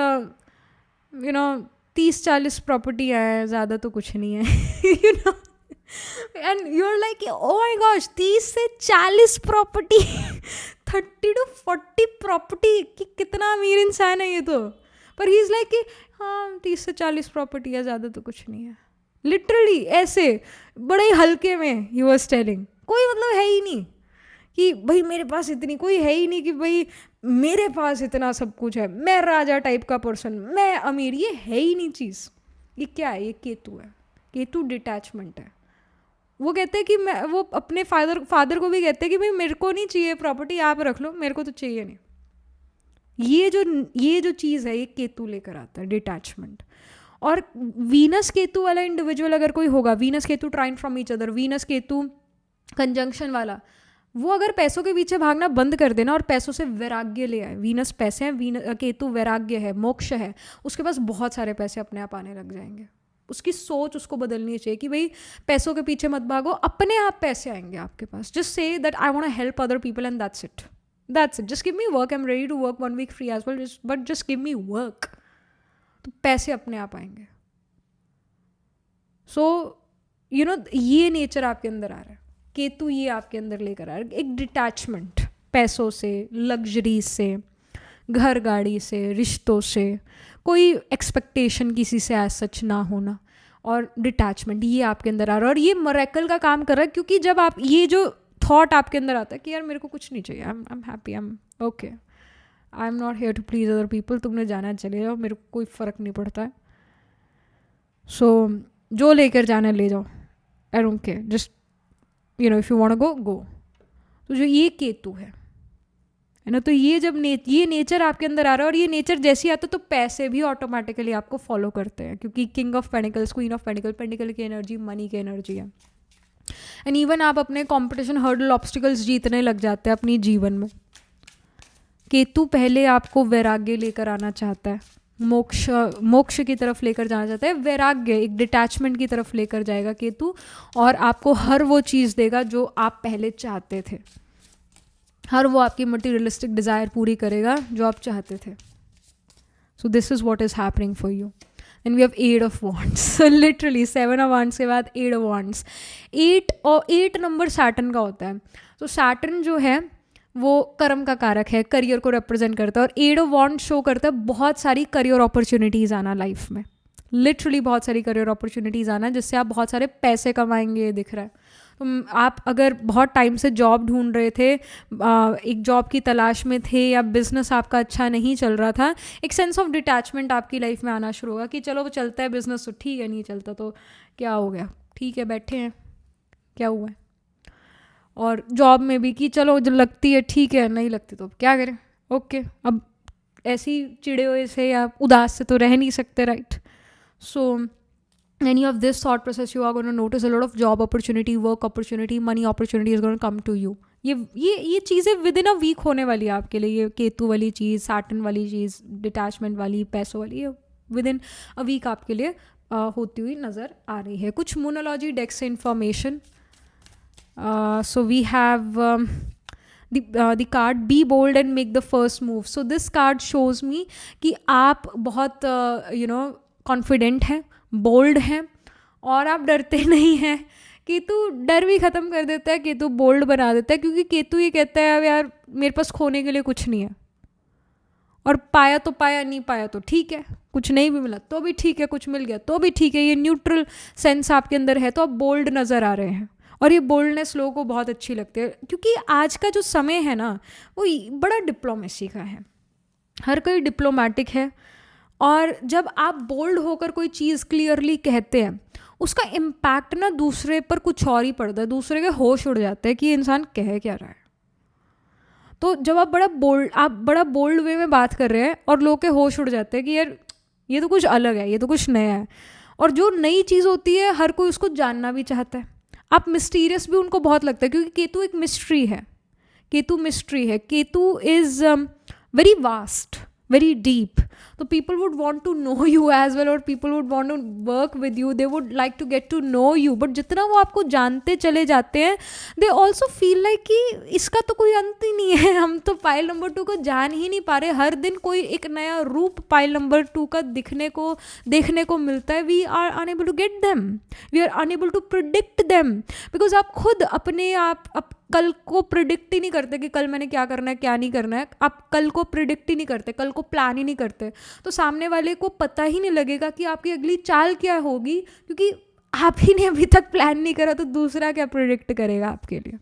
30-40 प्रॉपर्टी है, ज़्यादा तो कुछ नहीं है। And you are like oh my gosh 30 से 40 प्रॉपर्टी 30 to 40 प्रॉपर्टी, कि कितना अमीर इंसान है ये तो। पर ही इज़ लाइक कि हाँ 30 से 40 प्रॉपर्टी है, ज़्यादा तो कुछ नहीं है। लिटरली ऐसे बड़े ही हल्के में ही वाज टेलिंग। कोई मतलब है ही नहीं कि भाई मेरे पास इतनी, कोई है ही नहीं कि भाई मेरे पास इतना सब कुछ है, मैं राजा टाइप का पर्सन, मैं अमीर, ये है ही नहीं चीज़। ये क्या है? ये केतु है। केतु डिटैचमेंट है। वो कहते हैं कि मैं, वो अपने फादर को भी कहते हैं कि भाई मेरे को नहीं चाहिए प्रॉपर्टी, आप रख लो, मेरे को तो चाहिए नहीं। ये जो चीज़ है ये केतु लेकर आता है, डिटैचमेंट। और वीनस केतु वाला इंडिविजुअल अगर कोई होगा, Venus Ketu trine from each other, Venus Ketu conjunction वाला, वो अगर पैसों के पीछे भागना बंद कर देना और पैसों से वैराग्य ले आए, वीनस पैसे हैं, केतु वैराग्य है, मोक्ष है, उसके पास बहुत सारे पैसे अपने आप आने लग जाएंगे। उसकी सोच उसको बदलनी चाहिए कि भाई पैसों के पीछे मत भागो, अपने आप पैसे आएंगे आपके पास। Just say that I want to help other people and that's it. Just give me work, I am ready to work 1 week free as well, but just give me work, तो पैसे अपने आप आएंगे। सो ये नेचर आपके अंदर आ रहा है, केतु ये आपके अंदर लेकर आ रहा है, एक डिटैचमेंट, पैसों से, लग्जरी से, घर गाड़ी से, रिश्तों से, कोई एक्सपेक्टेशन किसी से एज सच ना होना, और डिटैचमेंट ये आपके अंदर आ रहा है। और ये मिरेकल का काम कर रहा है, क्योंकि जब आप ये जो थॉट आपके अंदर आता है कि यार मेरे को कुछ नहीं चाहिए, I am happy, I am okay, I am not here to please other people, तुमने जाना चले जाओ, मेरे को कोई फ़र्क नहीं पड़ता है, सो जो लेकर जाना है ले जाओ, I don't care, just if you want to go. तो जो ये केतु है ना, तो ये जब ये नेचर आपके अंदर आ रहा है, और ये नेचर जैसे ही आता है तो पैसे भी ऑटोमेटिकली आपको फॉलो करते हैं, क्योंकि king of panicles, queen of panicle की एनर्जी मनी की एनर्जी है। एंड इवन आप अपने कॉम्पिटिशन, हर्डल, ऑब्स्टिकल्स जीतने लग जाते हैं अपनी जीवन में। केतु पहले आपको वैराग्य लेकर आना चाहता है, मोक्ष की तरफ लेकर जाना चाहता है, वैराग्य, एक डिटैचमेंट की तरफ लेकर जाएगा केतु, और आपको हर वो चीज़ देगा जो आप पहले चाहते थे, हर वो आपकी मटीरियलिस्टिक डिज़ायर पूरी करेगा जो आप चाहते थे. So this is what is happening for you. And we have 8 of wands. So literally 7 of wands के बाद 8 ऑफ वॉन्ड्स. 8 नंबर सैटर्न का होता है. तो सैटर्न जो है वो कर्म का कारक है, करियर को रिप्रेजेंट करता है. और 8 ऑफ वॉन्ड शो करता है बहुत सारी करियर अपॉर्चुनिटीज़ आना लाइफ में. लिटरली बहुत सारी करियर अपॉर्चुनिटीज़ आना जिससे आप बहुत सारे पैसे कमाएंगे, ये दिख रहा है. तो आप अगर बहुत टाइम से जॉब ढूंढ रहे थे, एक जॉब की तलाश में थे, या बिज़नेस आपका अच्छा नहीं चल रहा था, एक सेंस ऑफ डिटैचमेंट आपकी लाइफ में आना शुरू होगा कि चलो वो चलता है बिज़नेस तो ठीक है, नहीं चलता तो क्या हो गया, ठीक है बैठे हैं, क्या हुआ है. और जॉब में भी कि चलो जो लगती है ठीक है, नहीं लगती तो क्या करें, ओके. अब ऐसी चिड़े हुए से या उदास से तो रह नहीं सकते, right. So any of this thought process you are going to notice a lot of job opportunity, work opportunity, money opportunity is going to come to you. ये चीज़ें विद इन अ वीक होने वाली है आपके लिए. ये केतु वाली चीज़, Saturn वाली चीज़, डिटैचमेंट वाली, पैसों वाली, ये विद इन अ वीक आपके लिए होती हुई नज़र आ रही है. कुछ मोनोलॉजी डेक से information. So we have the card be bold and make the first move. So this card shows me कि आप बहुत कॉन्फिडेंट हैं, बोल्ड हैं, और आप डरते नहीं हैं. केतु डर भी ख़त्म कर देता है, केतु बोल्ड बना देता है, क्योंकि केतु ये कहता है अब यार मेरे पास खोने के लिए कुछ नहीं है, और पाया तो पाया, नहीं पाया तो ठीक है, कुछ नहीं भी मिला तो भी ठीक है, कुछ मिल गया तो भी ठीक है. ये न्यूट्रल सेंस आपके अंदर है, तो आप बोल्ड नज़र आ रहे हैं. और ये बोल्डनेस लोगों को बहुत अच्छी लगती है, क्योंकि आज का जो समय है ना वो बड़ा डिप्लोमेसी का है, हर कोई डिप्लोमेटिक है. और जब आप बोल्ड होकर कोई चीज़ क्लियरली कहते हैं, उसका इम्पैक्ट ना दूसरे पर कुछ और ही पड़ता है, दूसरे के होश उड़ जाते हैं कि ये इंसान कह क्या रहा है. तो जब आप बड़ा बोल्ड वे में बात कर रहे हैं और लोग के होश उड़ जाते हैं कि यार ये तो कुछ अलग है, ये तो कुछ नया है. और जो नई चीज़ होती है हर कोई उसको जानना भी चाहता है. आप मिस्टीरियस भी उनको बहुत लगता है, क्योंकि केतु एक मिस्ट्री है. Ketu is very vast, very deep. So people would want to know you as well, or people would want to work with you. They would like to get to know you. But जितना वो आपको जानते चले जाते हैं, they also feel like कि इसका तो कोई अंत ही नहीं है, हम तो पाइल नंबर 2 को जान ही नहीं पा रहे. हर दिन कोई एक नया रूप पाइल नंबर 2 का देखने को मिलता है. We are unable to get them. We are unable to predict them. Because आप खुद अपने आप कल को प्रिडिक्ट ही नहीं करते कि कल मैंने क्या करना है, क्या नहीं करना है. आप कल को प्रिडिक्ट ही नहीं करते, कल को प्लान ही नहीं करते, तो सामने वाले को पता ही नहीं लगेगा कि आपकी अगली चाल क्या होगी, क्योंकि आप ही ने अभी तक प्लान नहीं करा, तो दूसरा क्या प्रिडिक्ट करेगा आपके लिए.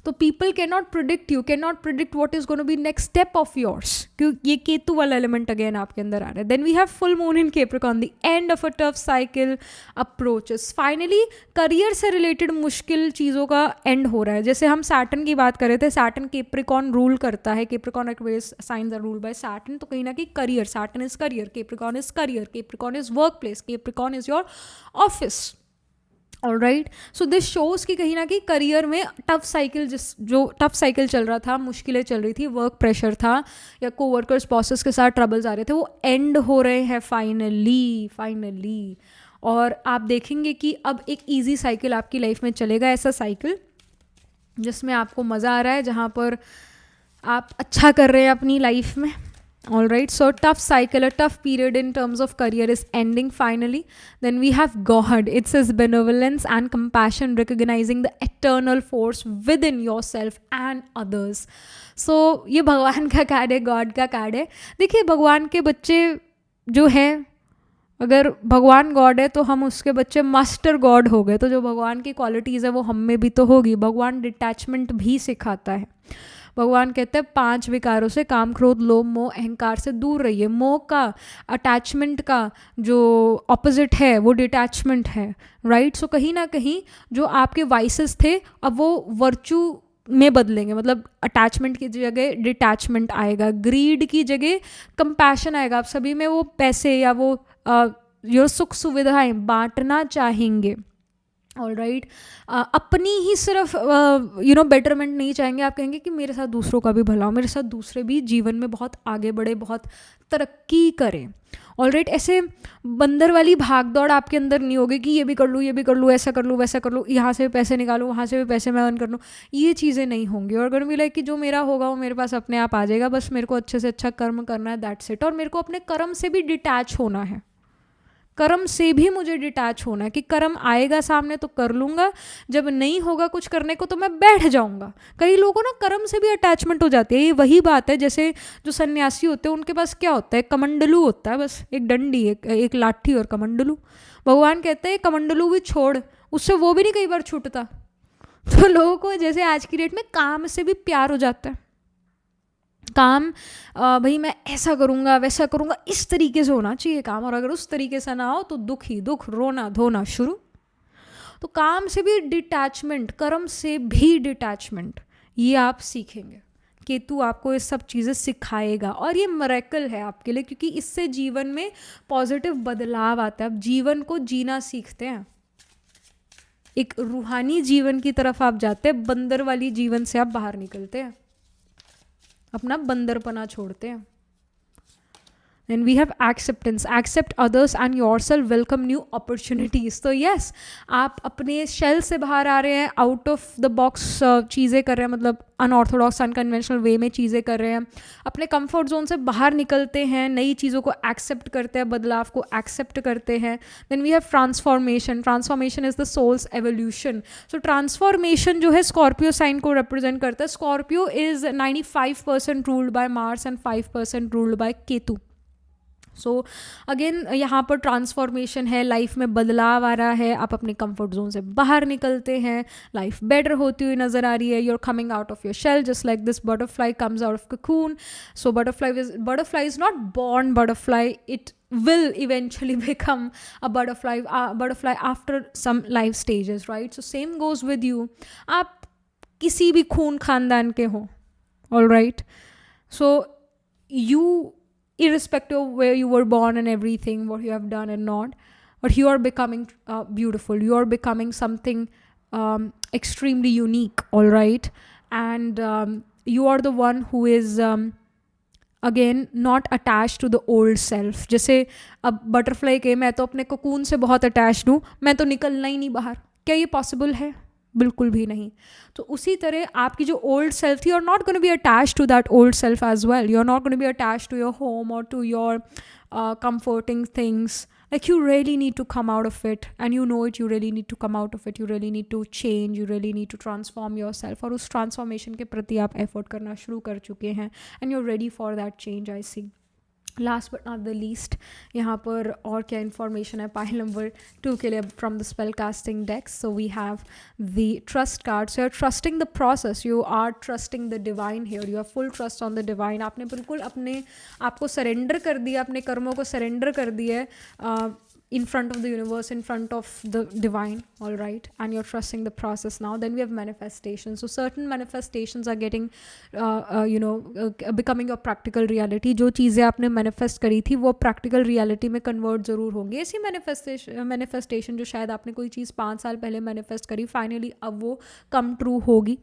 तो people can not predict you, can not predict what is going to be next step of yours, क्योंकि ये केतु वाला एलिमेंट अगेन आपके अंदर आ रहा है. Then we have full moon in Capricorn, the end of a tough cycle approaches. Finally career से related मुश्किल चीज़ों का एंड हो रहा है. जैसे हम सैटर्न की बात कर रहे थे, सैटर्न कैप्रिकॉर्न रूल करता है, Capricorn Aquarius signs are ruled by Saturn. तो कहीं ना कहीं career, Saturn is career, Capricorn is career, Capricorn is work place, Capricorn is your office. Alright, so this shows कि कहीं ना कहीं करियर में टफ साइकिल चल रहा था, मुश्किलें चल रही थी, वर्क प्रेशर था, या कोवर्कर्स बॉसेस के साथ ट्रबल्स आ रहे थे, वो एंड हो रहे हैं फाइनली. और आप देखेंगे कि अब एक इजी साइकिल आपकी लाइफ में चलेगा, ऐसा साइकिल जिसमें आपको मज़ा आ रहा है, जहाँ पर आप अच्छा कर रहे हैं अपनी लाइफ में. Alright, so tough cycle, a tough period in terms of career is ending finally. Then we have God. It says benevolence and compassion, recognizing the eternal force within yourself and others. So ये भगवान का card है, God का card है. देखिए भगवान के बच्चे जो हैं, अगर भगवान गॉड है तो हम उसके बच्चे मास्टर गॉड हो गए. तो जो भगवान की क्वालिटीज़ है वो हम में भी तो होगी. भगवान डिटैचमेंट भी सिखाता है. भगवान कहते हैं 5 विकारों से, काम, क्रोध, लोभ, मोह, अहंकार से दूर रहिए. मोह का, अटैचमेंट का जो ऑपोजिट है वो डिटैचमेंट है, राइट. सो कहीं ना कहीं जो आपके वाइसेस थे अब वो वर्चू में बदलेंगे. मतलब अटैचमेंट की जगह डिटैचमेंट आएगा, ग्रीड की जगह कंपैशन आएगा. आप सभी में वो पैसे या वो जो सुख सुविधाएं बांटना चाहेंगे. ऑलराइट, अपनी ही सिर्फ बेटरमेंट नहीं चाहेंगे. आप कहेंगे कि मेरे साथ दूसरों का भी भला हो, मेरे साथ दूसरे भी जीवन में बहुत आगे बढ़े, बहुत तरक्की करें. ऑलराइट, ऐसे बंदर वाली भाग दौड़ आपके अंदर नहीं होगी कि ये भी कर लूँ, ये भी कर लूँ, ऐसा कर लूँ, वैसा कर लूँ, यहाँ से भी पैसे निकालूँ, वहाँ से भी पैसे मैं अर्न कर लूँ, ये चीज़ें नहीं होंगी। और अगर भी लाइक कि जो मेरा होगा वो मेरे पास अपने आप आ जाएगा, बस मेरे को अच्छे से अच्छा कर्म करना है, दैट्स इट। और मेरे को अपने कर्म से भी डिटैच होना है, कर्म से भी मुझे डिटैच होना है कि कर्म आएगा सामने तो कर लूँगा, जब नहीं होगा कुछ करने को तो मैं बैठ जाऊँगा। कई लोगों को ना कर्म से भी अटैचमेंट हो जाती है। ये वही बात है जैसे जो सन्यासी होते हैं उनके पास क्या होता है, कमंडलू होता है, बस एक डंडी, एक लाठी और कमंडलू। भगवान कहते हैं कमंडलू भी छोड़, उससे वो भी नहीं कई बार छूटता। तो लोगों को जैसे आज की डेट में काम से भी प्यार हो जाता है, काम भाई मैं ऐसा करूँगा वैसा करूँगा, इस तरीके से होना चाहिए काम, और अगर उस तरीके से ना हो तो दुख ही दुख, रोना धोना शुरू। तो काम से भी डिटैचमेंट, कर्म से भी डिटैचमेंट, ये आप सीखेंगे। केतु आपको ये सब चीज़ें सिखाएगा और ये मिरेकल है आपके लिए, क्योंकि इससे जीवन में पॉजिटिव बदलाव आता है। आप जीवन को जीना सीखते हैं, एक रूहानी जीवन की तरफ आप जाते हैं, बंदर वाली जीवन से आप बाहर निकलते हैं, अपना बंदरपना छोड़ते हैं। And we have acceptance, accept others and yourself, welcome new opportunities. तो yes, आप अपने शेल से बाहर आ रहे हैं, आउट ऑफ द बॉक्स चीज़ें कर रहे हैं, मतलब अनऑर्थोडॉक्स अनकन्वेंशनल वे में चीज़ें कर रहे हैं, अपने कंफर्ट जोन से बाहर निकलते हैं, नई चीज़ों को एक्सेप्ट करते हैं, बदलाव को एक्सेप्ट करते हैं। Then we have transformation, transformation is the soul's evolution. So transformation जो है स्कॉर्पियो साइन को रिप्रेजेंट करता है। Scorpio is 95% ruled by Mars and 5% ruled by Ketu. So again यहाँ पर ट्रांसफॉर्मेशन है, लाइफ में बदलाव आ रहा है, आप अपने कंफर्ट जोन से बाहर निकलते हैं, लाइफ बेटर होती हुई नज़र आ रही है। You are coming out of your shell just like this butterfly comes out of cocoon. So butterfly is not born butterfly, it will eventually become a butterfly after some life stages, right? So same goes with you. आप किसी भी खून खानदान के हो, all right? So you, irrespective of where you were born and everything, what you have done and not, but you are becoming beautiful, you are becoming something extremely unique, all right? And you are the one who is again not attached to the old self. जैसे अब butterfly के मैं तो अपने cocoon से बहुत attached हूँ, मैं तो निकलना ही नहीं बाहर, क्या ये पॉसिबल है? बिल्कुल भी नहीं। तो उसी तरह आपकी जो ओल्ड सेल्फ थी, you are not going to be attached to that old self as well, you are not going to be attached to your home और to your comforting things. Like you really need to come out of it, and you know it, you really need to come out of it, you really need to change, you really need to transform yourself. और उस transformation के प्रति आप effort करना शुरू कर चुके हैं, and you're ready for that change, I see. Last but not the least, यहाँ पर और क्या इन्फॉर्मेशन है पाइल नंबर 2 के लिए from the spell casting decks. So we have the trust card. So you are trusting the process, you are trusting the divine here, you are full trust on the divine. आपने बिल्कुल अपने आप को surrender कर दिया, अपने कर्मों को सरेंडर कर दिया है in front of the universe, in front of the divine, all right? And you're trusting the process now. Then we have manifestations. So certain manifestations are getting becoming your practical reality. जो चीज़ें आपने manifest करी थी वो practical reality में convert ज़रूर होंगी. ऐसी manifestation जो शायद आपने कोई चीज़ 5 साल पहले manifest करी, finally अब वो come true होगी,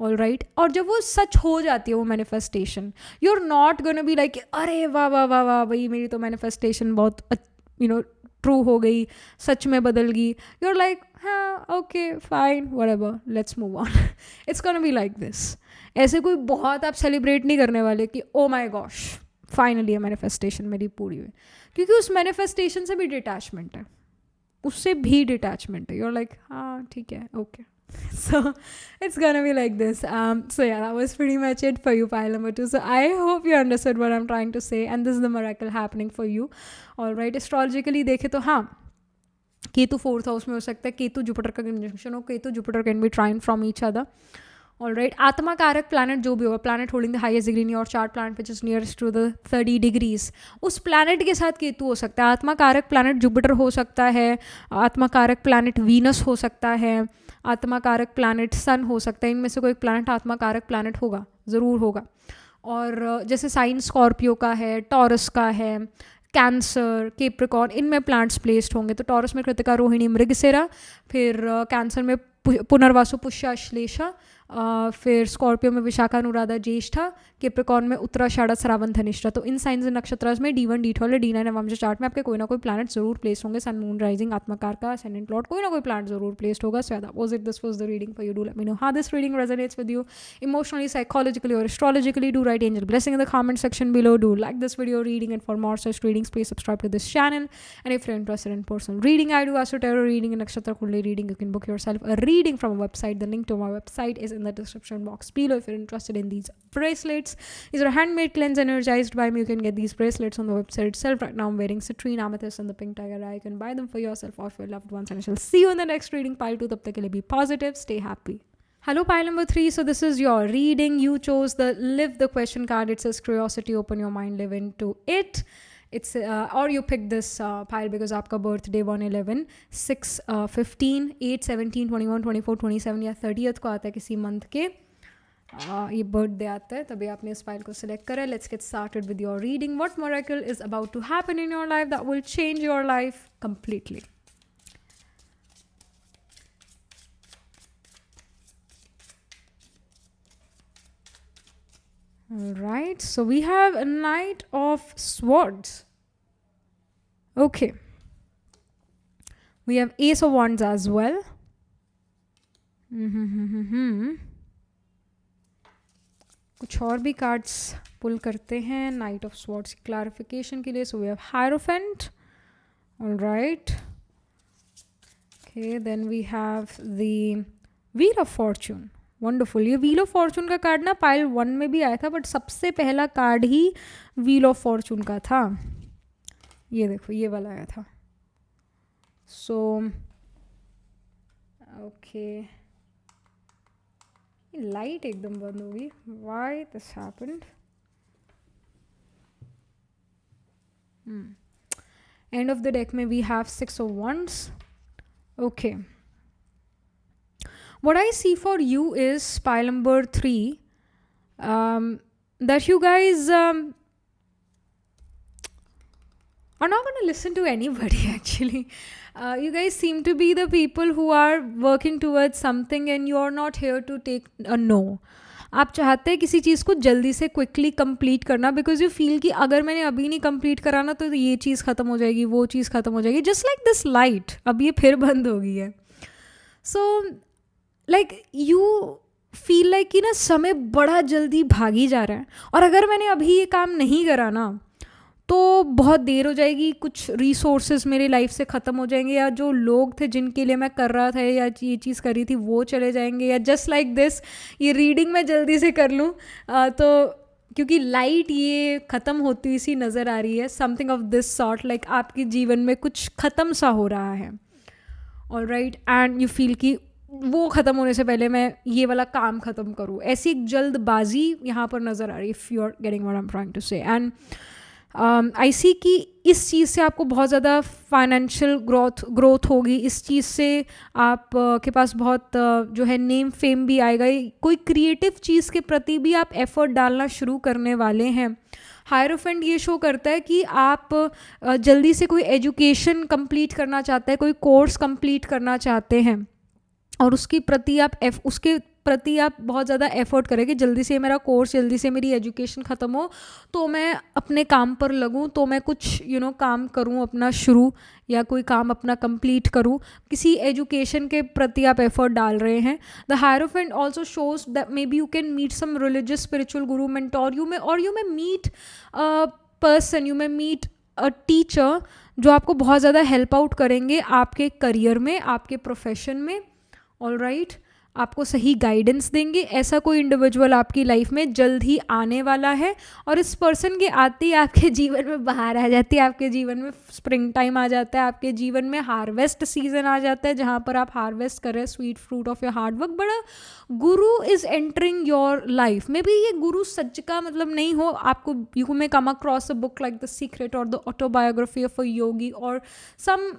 all right? और जब वो सच हो जाती है वो manifestation, you're not gonna be like अरे वाह वाह वाह वाह भाई मेरी तो manifestation बहुत ट्रू हो गई, सच में बदल गई. यू आर लाइक हाँ okay fine whatever, let's move on. It's gonna be like this. ऐसे कोई बहुत आप सेलिब्रेट नहीं करने वाले कि ओ माई गॉश फाइनली ये मैनिफेस्टेशन मेरी पूरी हुई, क्योंकि उस मैनिफेस्टेशन से भी डिटैचमेंट है, उससे भी डिटैचमेंट है. यू आर लाइक हाँ ठीक है okay. So it's gonna be like this. So yeah, that was pretty much it for you, pile number 2. So I hope you understood what I'm trying to say, and this is the miracle happening for you. All right, astrologically देखे तो हाँ, Ketu 4th house में हो सकता है, Ketu Jupiter का conjunction हो, Ketu Jupiter can be trine from each other. All right, आत्मा कारक प्लानट जो भी होगा, planet holding the highest degree in your chart, planet which is nearest to the 30 degrees, उस प्लानट के साथ केतु हो सकता है. आत्मा कारक प्लानट जुपिटर हो सकता है, आत्मा कारक प्लानट वीनस हो सकता है, आत्मा कारक प्लानट सन हो सकता है. इनमें से कोई प्लानट आत्मा कारक प्लानट होगा, ज़रूर होगा. और जैसे साइन स्कॉर्पियो का है, टॉरस का है, कैंसर, केप्रिकॉर्न, इनमें प्लांट्स प्लेस्ड होंगे. तो टॉरस में कृतिका, रोहिणी, मृगशिरा, फिर कैंसर में पुनर्वासु, पुष्य, अश्लेषा, फिर स्कॉर्पियो में विशाखा अनुराधा ज्येष्ठा, कैप्रिकॉर्न में उत्तराषाढ़ा श्रावण धनिष्ठा। तो इन साइंस एंड नक्षत्रास में D1 D12 D9 नवंबर चार्ट में आपके कोई ना कोई प्लैनेट जरूर प्लेस होंगे। सन मून राइजिंग आत्मकार का असेंडेंट लॉर्ड कोई ना कोई प्लैनेट जरूर प्लेस्ड होगा। सो that was it, this was the reading for you. Do let me know how this reading resonates with you emotionally, psychologically or astrologically. Do write angel blessing in the comment section below. Do like this video reading, and for more such readings please subscribe to this channel. And if you're interested in personal reading, I do astro tarot reading and nakshatra kundali reading. You can book yourself a reading from a website. The link to my website is in the description box below. If you're interested in these bracelets, these are handmade cleanse energized by me. You can get these bracelets on the website itself. Right now I'm wearing citrine, amethyst and the pink tiger eye. You can buy them for yourself or for your loved ones, and I shall see you in the next reading. Pile 2, tab tak ke liye be positive, stay happy. Hello, pile number 3. So this is your reading. You chose the live the question card. It says curiosity, open your mind, live into it. It's or you picked this pile because आपका birthday 1/11, 6, 15, 8, 17, 21, 24, 27 या 30th को आता है किसी month के, ये birthday आता है, तभी आपने इस फाइल को सिलेक्ट करा। Let's get started with your reading. What miracle is about to happen in your life that will change your life completely. Alright, so we have a Knight of Swords. Okay. We have Ace of Wands as well. कुछ और भी cards pull करते हैं knight of swords की clarification के लिए. So we have hierophant. Alright. Okay, then we have the wheel of fortune. Wonderful. ये wheel of fortune का कार्ड ना पाइल 1 में भी आया था, बट सबसे पहला कार्ड ही व्हील ऑफ फॉर्चून का था. ये देखो, ये वाला आया था. सो ओके, लाइट एकदम बंद होगी. Why this happened? End of the deck में we have 6 of Wands. Okay, what I see for you is pile number 3, that you guys are not going to listen to anybody actually. You guys seem to be the people who are working towards something and you are not here to take a no. आप चाहते हैं किसी चीज़ को जल्दी से quickly complete करना, because you feel कि अगर मैंने अभी नहीं कंप्लीट कराना तो ये चीज़ ख़त्म हो जाएगी, वो चीज़ ख़त्म हो जाएगी. जस्ट लाइक दिस लाइट, अब ये फिर बंद हो गई है. So like you feel like कि ना समय बड़ा जल्दी भागी जा रहा है, और अगर मैंने अभी ये काम नहीं करा ना तो बहुत देर हो जाएगी, कुछ रिसोर्सेज मेरी लाइफ से ख़त्म हो जाएंगे, या जो लोग थे जिनके लिए मैं कर रहा था या ये चीज़ कर रही थी वो चले जाएंगे, या जस्ट लाइक दिस ये रीडिंग मैं जल्दी से कर लूँ तो क्योंकि लाइट ये ख़त्म होती सी नज़र आ रही है. Something of this sort, like आपके जीवन में कुछ ख़त्म सा हो रहा है. ऑलराइट, एंड यू फील कि वो ख़त्म होने से पहले मैं ये वाला काम ख़त्म करूँ, ऐसी एक जल्दबाजी यहाँ पर नज़र आ रही है. If you are getting what I am trying to say. And I see कि इस चीज़ से आपको बहुत ज़्यादा फाइनेंशियल ग्रोथ होगी. इस चीज़ से आप के पास बहुत जो है नेम फेम भी आएगा. कोई क्रिएटिव चीज़ के प्रति भी आप एफर्ट डालना शुरू करने वाले हैं. हायरोफेंट ये शो करता है कि आप जल्दी से कोई एजुकेशन कंप्लीट करना चाहते हैं, कोई कोर्स कंप्लीट करना चाहते हैं, और उसके प्रति आप बहुत ज़्यादा एफर्ट करें कि जल्दी से मेरा कोर्स, जल्दी से मेरी एजुकेशन ख़त्म हो तो मैं अपने काम पर लगूं, तो मैं कुछ काम करूं अपना शुरू, या कोई काम अपना कंप्लीट करूं. किसी एजुकेशन के प्रति आप एफर्ट डाल रहे हैं. The hierophant also shows that maybe you can meet some religious spiritual guru mentor. You may meet a person, you may meet a teacher जो आपको बहुत ज़्यादा हेल्प आउट करेंगे आपके करियर में, आपके प्रोफेशन में. ऑलराइट, आपको सही गाइडेंस देंगे. ऐसा कोई इंडिविजुअल आपकी लाइफ में जल्द ही आने वाला है, और इस पर्सन के आते ही आपके जीवन में बाहर आ जाती है, आपके जीवन में स्प्रिंग टाइम आ जाता है, आपके जीवन में हार्वेस्ट सीजन आ जाता है, जहाँ पर आप हार्वेस्ट कर रहे हैं sweet fruit of your hard work. बड़ा गुरु is entering your life. May be ये गुरु सच का मतलब नहीं हो आपको. You may come across a book like the secret और द ऑटोबायोग्राफी ऑफ अ योगी, और सम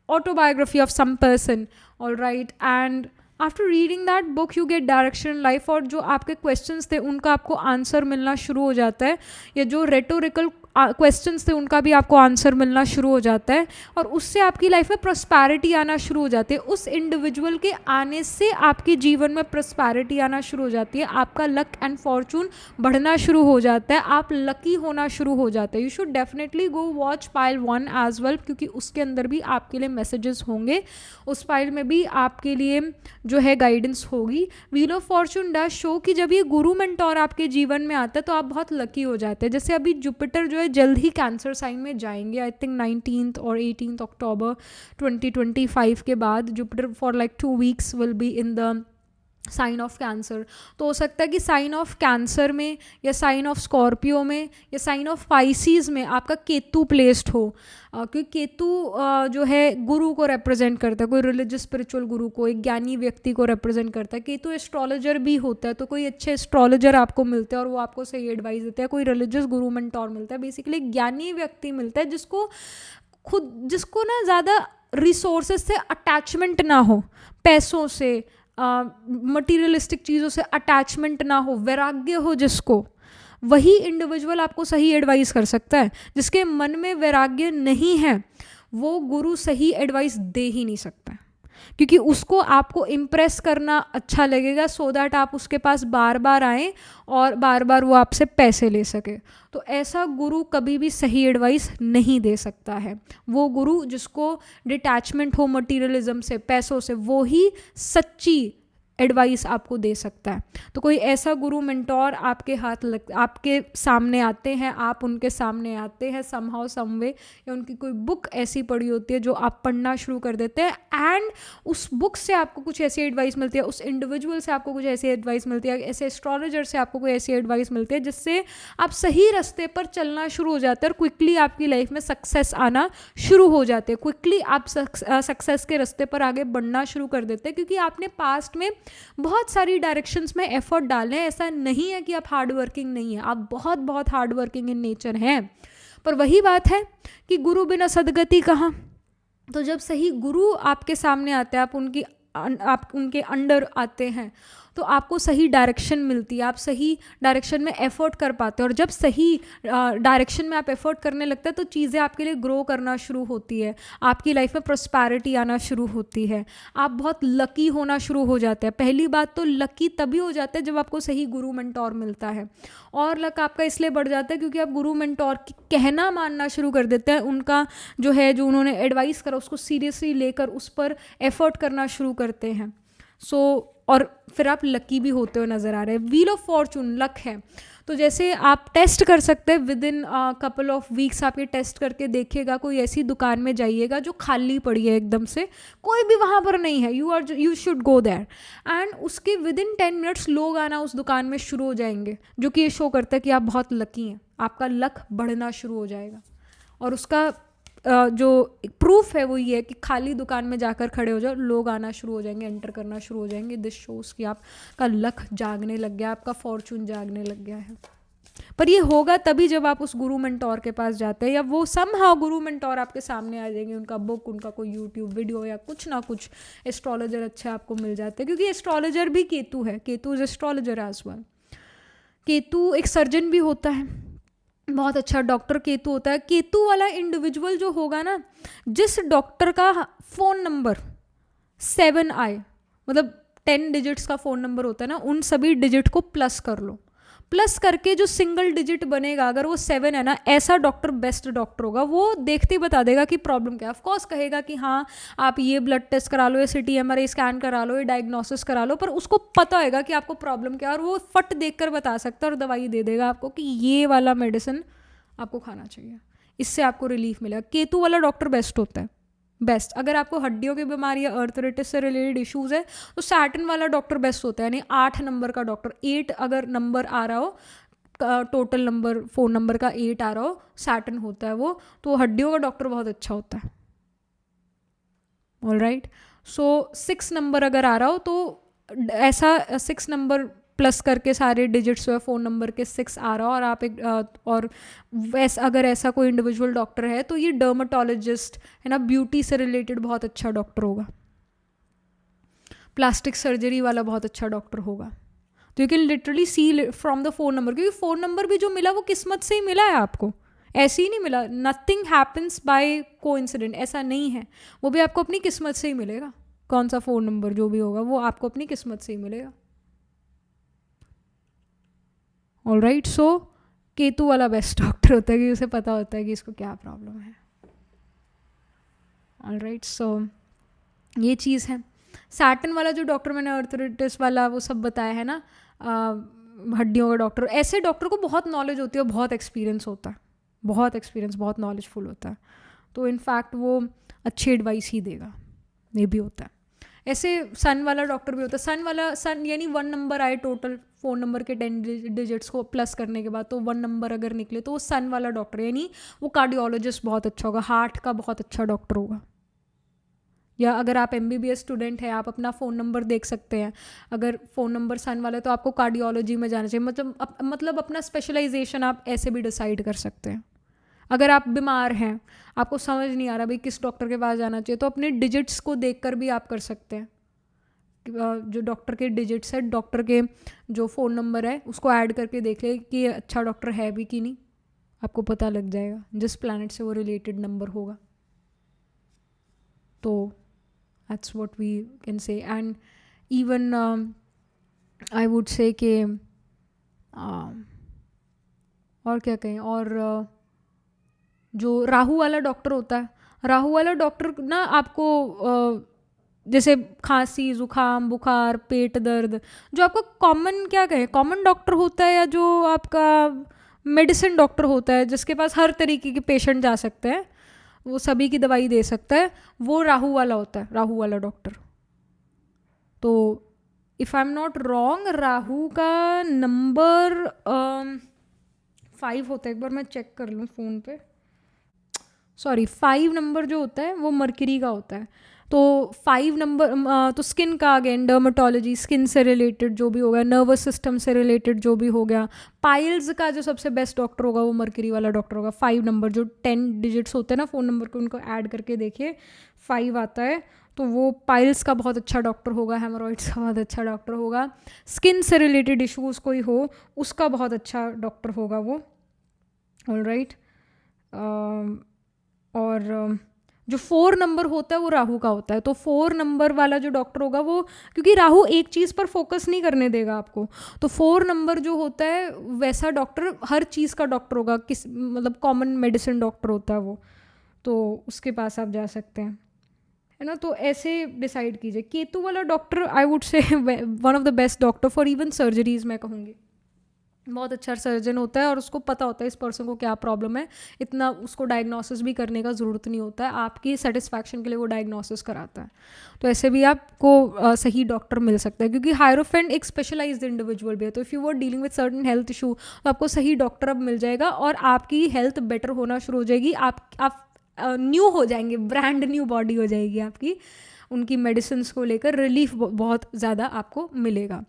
autobiography of some person. All right, and after reading that book you get direction in life, और जो आपके questions थे उनका आपको आंसर मिलना शुरू हो जाता है. या जो rhetorical क्वेश्चंस थे उनका भी आपको आंसर मिलना शुरू हो जाता है, और उससे आपकी लाइफ में प्रॉस्पेरिटी आना शुरू हो जाती है। उस इंडिविजुअल के आने से आपके जीवन में प्रॉस्पेरिटी आना शुरू हो जाती है, आपका लक एंड फॉर्चून बढ़ना शुरू हो जाता है, आप लकी होना शुरू हो जाते हैं। You should definitely go watch pile 1 as well, क्योंकि उसके अंदर भी आपके लिए मैसेजेस होंगे, उस पाइल में भी आपके लिए जो है गाइडेंस होगी। Wheel of Fortune does show कि जब ये गुरु मेंटोर आपके जीवन में आता है तो आप बहुत लकी हो जाते हैं। जैसे अभी जुपिटर जो है जल्द ही कैंसर साइन में जाएंगे, आई थिंक 19 और 18 अक्टूबर 2025 के बाद Jupiter for like 2 weeks will be in the sign of Cancer. तो हो सकता है कि साइन ऑफ कैंसर में या साइन ऑफ स्कॉर्पियो में या साइन ऑफ पाइसीज़ में आपका केतु प्लेस्ड हो, क्योंकि केतु जो है गुरु को रिप्रेजेंट करता है, कोई रिलीजियस स्पिरिचुअल गुरु को, एक ज्ञानी व्यक्ति को रिप्रेजेंट करता है। केतु एस्ट्रोलॉजर भी होता है, तो कोई अच्छे एस्ट्रोलॉजर आपको मिलते हैं और वो आपको सही एडवाइस देते हैं। कोई रिलीजियस गुरु मेंटोर मिलता है, बेसिकली एक ज्ञानी व्यक्ति मिलता है जिसको ना ज़्यादा रिसोर्सेज से अटैचमेंट ना हो, पैसों से मटीरियलिस्टिक चीज़ों से अटैचमेंट ना हो, वैराग्य हो जिसको, वही इंडिविजुअल आपको सही एडवाइस कर सकता है। जिसके मन में वैराग्य नहीं है वो गुरु सही एडवाइस दे ही नहीं सकता, क्योंकि उसको आपको इम्प्रेस करना अच्छा लगेगा, सो दैट आप उसके पास बार बार आएँ और बार बार वो आपसे पैसे ले सके। तो ऐसा गुरु कभी भी सही एडवाइस नहीं दे सकता है। वो गुरु जिसको डिटैचमेंट हो मटीरियलिज्म से, पैसों से, वो ही सच्ची एडवाइस आपको दे सकता है। तो कोई ऐसा गुरु मेंटोर आपके सामने आते हैं, आप उनके सामने आते हैं समहाउ समवे, या उनकी कोई बुक ऐसी पड़ी होती है जो आप पढ़ना शुरू कर देते हैं, एंड उस बुक से आपको कुछ ऐसी एडवाइस मिलती है, उस इंडिविजुअल से आपको कुछ ऐसी एडवाइस मिलती है, ऐसे एस्ट्रोलॉजर से आपको कोई ऐसी एडवाइस मिलती है जिससे आप सही रास्ते पर चलना शुरू हो जाते हैं और क्विकली आपकी लाइफ में सक्सेस आना शुरू हो जाते हैं। क्विकली आप सक्सेस के रास्ते पर आगे बढ़ना शुरू कर देते हैं, क्योंकि आपने पास्ट में बहुत सारी डायरेक्शंस में एफर्ट डाले हैं। ऐसा नहीं है कि आप हार्ड वर्किंग नहीं है, आप बहुत बहुत हार्ड वर्किंग इन नेचर हैं, पर वही बात है कि गुरु बिना सदगति कहाँ। तो जब सही गुरु आपके सामने आते हैं, आप उनके अंडर आते हैं, तो आपको सही डायरेक्शन मिलती है, आप सही डायरेक्शन में एफर्ट कर पाते हैं। और जब सही डायरेक्शन में आप एफर्ट करने लगते हैं तो चीज़ें आपके लिए ग्रो करना शुरू होती है, आपकी लाइफ में प्रॉस्पेरिटी आना शुरू होती है, आप बहुत लकी होना शुरू हो जाते हैं। पहली बात तो लकी तभी हो जाता है जब आपको सही गुरु मेंटोर मिलता है, और लक आपका इसलिए बढ़ जाता है क्योंकि आप गुरु मेंटोर की कहना मानना शुरू कर देते हैं, उनका जो उन्होंने एडवाइस करा उसको सीरियसली लेकर उस पर एफर्ट करना शुरू करते हैं। और फिर आप लकी भी होते हुए नज़र आ रहे हैं। व्हील ऑफ फॉर्चून लक है, तो जैसे आप टेस्ट कर सकते हैं, with in couple of weeks आप ये टेस्ट करके देखिएगा। कोई ऐसी दुकान में जाइएगा जो खाली पड़ी है एकदम से, कोई भी वहाँ पर नहीं है, you should go there, and उसके विद इन 10 मिनट्स लोग आना उस दुकान में शुरू हो जाएंगे, जो कि ये शो करता है कि आप बहुत लकी हैं, आपका लक बढ़ना शुरू हो जाएगा। और उसका जो प्रूफ है वो ये है कि खाली दुकान में जाकर खड़े हो जाओ, लोग आना शुरू हो जाएंगे, एंटर करना शुरू हो जाएंगे। दिस शोज़ कि आपका लक जागने लग गया, आपका फॉर्चून जागने लग गया है। पर ये होगा तभी जब आप उस गुरु मेंटोर के पास जाते हैं, या वो समहाउ गुरु मेंटोर आपके सामने आ जाएंगे, उनका बुक, उनका कोई यूट्यूब वीडियो या कुछ ना कुछ एस्ट्रोलॉजर अच्छे आपको मिल जाते हैं। क्योंकि एस्ट्रोलॉजर भी केतु है, Ketu is astrologer as well. Ketu एक सर्जन भी होता है, बहुत अच्छा डॉक्टर केतु होता है। केतु वाला इंडिविजुअल जो होगा ना, जिस डॉक्टर का फ़ोन नंबर 7 आए, मतलब 10 डिजिट्स का फ़ोन नंबर होता है ना, उन सभी डिजिट को प्लस कर लो, प्लस करके जो सिंगल डिजिट बनेगा अगर वो 7 है ना, ऐसा डॉक्टर बेस्ट डॉक्टर होगा। वो देखते ही बता देगा कि प्रॉब्लम क्या है। ऑफकोर्स कहेगा कि हाँ आप ये ब्लड टेस्ट करा लो, ये CT MRI स्कैन करा लो, ये डायग्नोसिस करा लो, पर उसको पता होगा कि आपको प्रॉब्लम क्या है, और वो फट देख कर बता सकता है और दवाई दे देगा आपको कि ये वाला मेडिसिन आपको खाना चाहिए, इससे आपको रिलीफ मिलेगा। केतु वाला डॉक्टर बेस्ट होता है, बेस्ट। अगर आपको हड्डियों की बीमारी या अर्थराइटिस से रिलेटेड इश्यूज़ है तो सैटर्न वाला डॉक्टर बेस्ट होता है, यानी 8 नंबर का डॉक्टर, 8 अगर नंबर आ रहा हो, टोटल नंबर फ़ोन नंबर का 8 आ रहा हो, सैटर्न होता है वो, तो हड्डियों का डॉक्टर बहुत अच्छा होता है। ऑलराइट, सो 6 नंबर अगर आ रहा हो तो ऐसा 6 नंबर प्लस करके सारे डिजिट्स जो है फ़ोन नंबर के 6 आ रहा हो, और आप और वैसा अगर ऐसा कोई इंडिविजुअल डॉक्टर है तो ये डर्माटोलॉजिस्ट है ना, ब्यूटी से रिलेटेड बहुत अच्छा डॉक्टर होगा, प्लास्टिक सर्जरी वाला बहुत अच्छा डॉक्टर होगा। तो you can literally see from the phone number, क्योंकि फ़ोन नंबर भी जो मिला वो किस्मत से ही मिला है आपको, ऐसे ही नहीं मिला, नथिंग हैपन्स बाय कोइंसिडेंट, ऐसा नहीं है, वो भी आपको अपनी किस्मत से ही मिलेगा। कौन सा फ़ोन नंबर जो भी होगा वो आपको अपनी किस्मत से ही मिलेगा। ऑलराइट, सो केतु वाला बेस्ट डॉक्टर होता है कि उसे पता होता है कि इसको क्या प्रॉब्लम है। ऑलराइट, सो ये चीज़ है। सैटर्न वाला जो डॉक्टर मैंने आर्थराइटिस वाला वो सब बताया है ना, हड्डियों का डॉक्टर, ऐसे डॉक्टर को बहुत नॉलेज होती है, बहुत एक्सपीरियंस होता है, बहुत एक्सपीरियंस, बहुत नॉलेजफुल होता है, तो इनफैक्ट वो अच्छी एडवाइस ही देगा, ये भी होता है। ऐसे सन वाला डॉक्टर भी होता है, सन यानी 1 नंबर आए टोटल फ़ोन नंबर के 10 डिजिट्स को प्लस करने के बाद, तो 1 नंबर अगर निकले तो वो सन वाला डॉक्टर, यानी वो कार्डियोलॉजिस्ट बहुत अच्छा होगा, हार्ट का बहुत अच्छा डॉक्टर होगा। या अगर आप MBBS स्टूडेंट हैं, आप अपना फ़ोन नंबर देख सकते हैं, अगर फ़ोन नंबर सन वाला है तो आपको कार्डियोलॉजी में जाना चाहिए, मतलब अपना स्पेशलाइजेशन आप ऐसे भी डिसाइड कर सकते हैं। अगर आप बीमार हैं, आपको समझ नहीं आ रहा भाई किस डॉक्टर के पास जाना चाहिए, तो अपने डिजिट्स को देखकर भी आप कर सकते हैं। जो डॉक्टर के डिजिट्स है, डॉक्टर के जो फ़ोन नंबर है उसको ऐड करके देख ले कि ये अच्छा डॉक्टर है भी कि नहीं, आपको पता लग जाएगा जिस प्लैनेट से वो रिलेटेड नंबर होगा। तो that's what we can say. And even I would say कि और क्या कहें, और जो राहु वाला डॉक्टर होता है, राहु वाला डॉक्टर ना आपको जैसे खांसी, जुकाम, बुखार, पेट दर्द, जो आपका कॉमन क्या कहें कॉमन डॉक्टर होता है, या जो आपका मेडिसिन डॉक्टर होता है जिसके पास हर तरीके के पेशेंट जा सकते हैं, वो सभी की दवाई दे सकता है, वो राहु वाला होता है, राहु वाला डॉक्टर। तो if I am not wrong, Rahu का नंबर 5 होता है, एक बार मैं चेक कर लूँ फ़ोन पे, सॉरी 5 नंबर जो होता है वो मरकरी का होता है। तो 5 नंबर तो स्किन का अगेन डर्मेटोलॉजी, स्किन से रिलेटेड जो भी होगा, नर्वस सिस्टम से रिलेटेड जो भी हो गया, पाइल्स का जो सबसे बेस्ट डॉक्टर होगा वो मरकरी वाला डॉक्टर होगा। 5 नंबर जो 10 डिजिट्स होते हैं ना फ़ोन नंबर के, उनको ऐड करके देखिए 5 आता है, तो वो पाइल्स का बहुत अच्छा डॉक्टर होगा, हेमोरॉइड्स का बहुत अच्छा डॉक्टर होगा, स्किन से रिलेटेड इशूज़ कोई हो उसका बहुत अच्छा डॉक्टर होगा वो। ऑलराइट, और जो 4 नंबर होता है वो राहु का होता है। तो 4 नंबर वाला जो डॉक्टर होगा वो, क्योंकि राहु एक चीज़ पर फोकस नहीं करने देगा आपको, तो 4 नंबर जो होता है वैसा डॉक्टर हर चीज़ का डॉक्टर होगा, किस मतलब कॉमन मेडिसिन डॉक्टर होता है वो, तो उसके पास आप जा सकते हैं, है ना। तो ऐसे डिसाइड कीजिए। केतु वाला डॉक्टर आई वुड से one of the best doctor for even surgeries, मैं कहूँगी बहुत अच्छा सर्जन होता है और उसको पता होता है इस पर्सन को क्या प्रॉब्लम है, इतना उसको डायग्नोसिस भी करने का ज़रूरत नहीं होता है, आपकी सेटिस्फैक्शन के लिए वो डायग्नोसिस कराता है। तो ऐसे भी आपको सही डॉक्टर मिल सकता है, क्योंकि हायरोफेंट एक स्पेशलाइज्ड इंडिविजुअल भी है, तो if you were dealing with certain health issue तो आपको सही डॉक्टर अब मिल जाएगा और आपकी हेल्थ बेटर होना शुरू हो जाएगी, आप न्यू हो जाएंगे, ब्रांड न्यू बॉडी हो जाएगी आपकी, उनकी मेडिसिन को लेकर रिलीफ बहुत ज़्यादा आपको मिलेगा।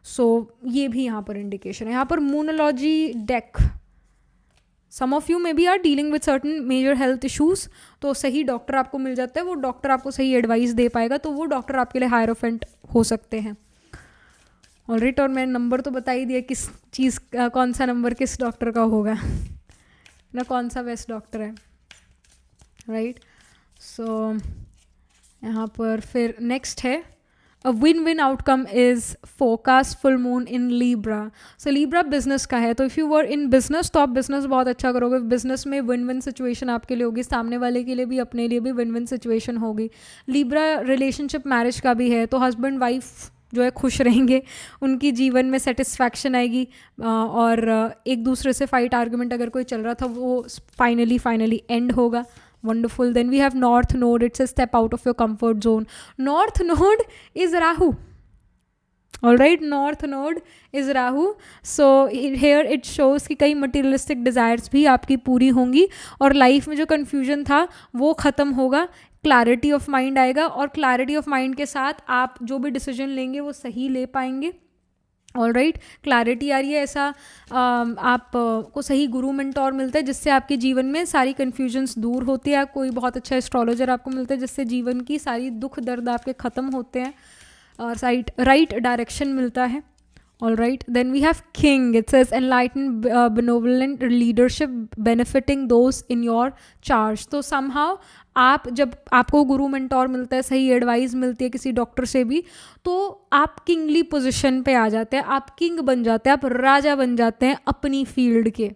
सो ये भी यहाँ पर इंडिकेशन है। यहाँ पर moonology deck, some of you maybe are dealing with certain major health issues, तो सही डॉक्टर आपको मिल जाता है, वो डॉक्टर आपको सही एडवाइस दे पाएगा, तो वो डॉक्टर आपके लिए हायरोफेंट हो सकते हैं। ऑलराइट, और मैं नंबर तो बता ही दिया किस चीज़ कौन सा नंबर किस डॉक्टर का होगा ना, कौन सा बेस्ट डॉक्टर है, राइट। सो यहाँ पर फिर नेक्स्ट है A win-win outcome is forecast full moon in Libra. So Libra business का है, तो if you were in business तो आप business बहुत अच्छा करोगे, business में win-win situation आपके लिए होगी, सामने वाले के लिए भी अपने लिए भी win-win situation होगी। Libra relationship marriage का भी है, तो husband wife जो है खुश रहेंगे, उनकी जीवन में सेटिस्फैक्शन आएगी, और एक दूसरे से फाइट आर्गुमेंट अगर कोई चल रहा था वो फाइनली एंड होगा। Wonderful. Then we have North Node. It's a step out of your comfort zone. North Node is Rahu. All right, North Node is Rahu. So here it shows कि कई materialistic desires भी आपकी पूरी होंगी और life में जो confusion था वो ख़त्म होगा, clarity of mind आएगा, और clarity of mind के साथ आप जो भी decision लेंगे वो सही ले पाएंगे। ऑलराइट, क्लैरिटी आ रही है, ऐसा आप को सही गुरु मेंटोर मिलता है जिससे आपके जीवन में सारी कन्फ्यूजन्स दूर होती है, कोई बहुत अच्छा एस्ट्रोलॉजर आपको मिलता है जिससे जीवन की सारी दुख दर्द आपके ख़त्म होते हैं, और राइट डायरेक्शन मिलता है। All right, then we have king. It says enlightened, benevolent leadership benefiting those in your charge. तो somehow आप जब आपको गुरु मेंटोर मिलता है, सही एडवाइस मिलती है किसी डॉक्टर से भी, तो आप किंगली पोजीशन पे आ जाते हैं, आप किंग बन जाते हैं, आप राजा बन जाते हैं अपनी फील्ड के.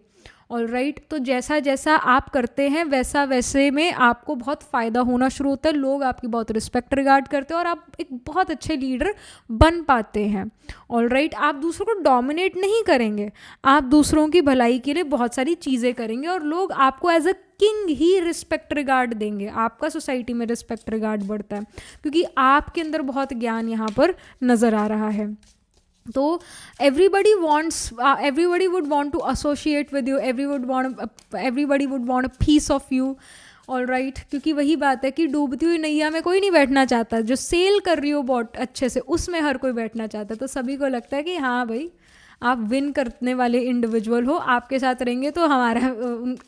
ऑल राइट, तो जैसा जैसा आप करते हैं वैसा वैसे में आपको बहुत फ़ायदा होना शुरू होता है, लोग आपकी बहुत रिस्पेक्ट रिगार्ड करते हैं और आप एक बहुत अच्छे लीडर बन पाते हैं. ऑल राइट, आप दूसरों को डोमिनेट नहीं करेंगे, आप दूसरों की भलाई के लिए बहुत सारी चीज़ें करेंगे और लोग आपको एज अ किंग ही रिस्पेक्ट रिगार्ड देंगे. आपका सोसाइटी में रिस्पेक्ट रिगार्ड बढ़ता है क्योंकि आपके अंदर बहुत ज्ञान यहाँ पर नज़र आ रहा है. तो everybody would want to associate with you, everybody would want a piece of you. All right, क्योंकि वही बात है कि डूबती हुई नैया में कोई नहीं बैठना चाहता, जो सेल कर रही हो बहुत अच्छे से उसमें हर कोई बैठना चाहता है. तो सभी को लगता है कि हाँ भाई आप विन करने वाले इंडिविजुअल हो, आपके साथ रहेंगे तो हमारा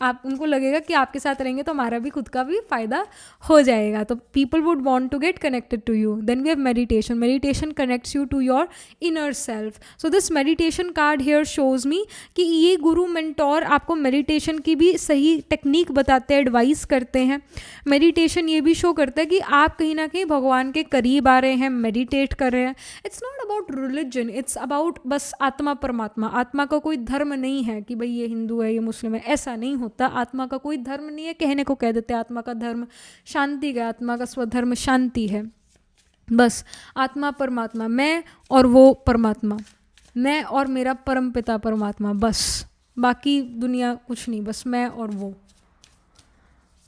आप उनको लगेगा कि आपके साथ रहेंगे तो हमारा भी खुद का भी फ़ायदा हो जाएगा. तो people would want to get connected to you. Then we have meditation. Meditation connects you to your inner self. So this meditation card here shows me कि ये गुरु मेंटोर आपको मेडिटेशन की भी सही टेक्निक बताते हैं, एडवाइस करते हैं. मेडिटेशन ये भी शो करता है कि आप कहीं ना कहीं भगवान के करीब आ रहे हैं, मेडिटेट कर रहे हैं. It's not about religion, it's about बस आत्मा परमात्मा. आत्मा का कोई धर्म नहीं है कि भाई ये हिंदू है, ये मुस्लिम है, ऐसा नहीं होता. आत्मा का कोई धर्म नहीं है, कहने को कह देते हैं आत्मा का धर्म शांति का, आत्मा का स्वधर्म शांति है. बस आत्मा परमात्मा, मैं और वो परमात्मा, मैं और मेरा परम पिता परमात्मा, बस बाकी दुनिया कुछ नहीं, बस मैं और वो.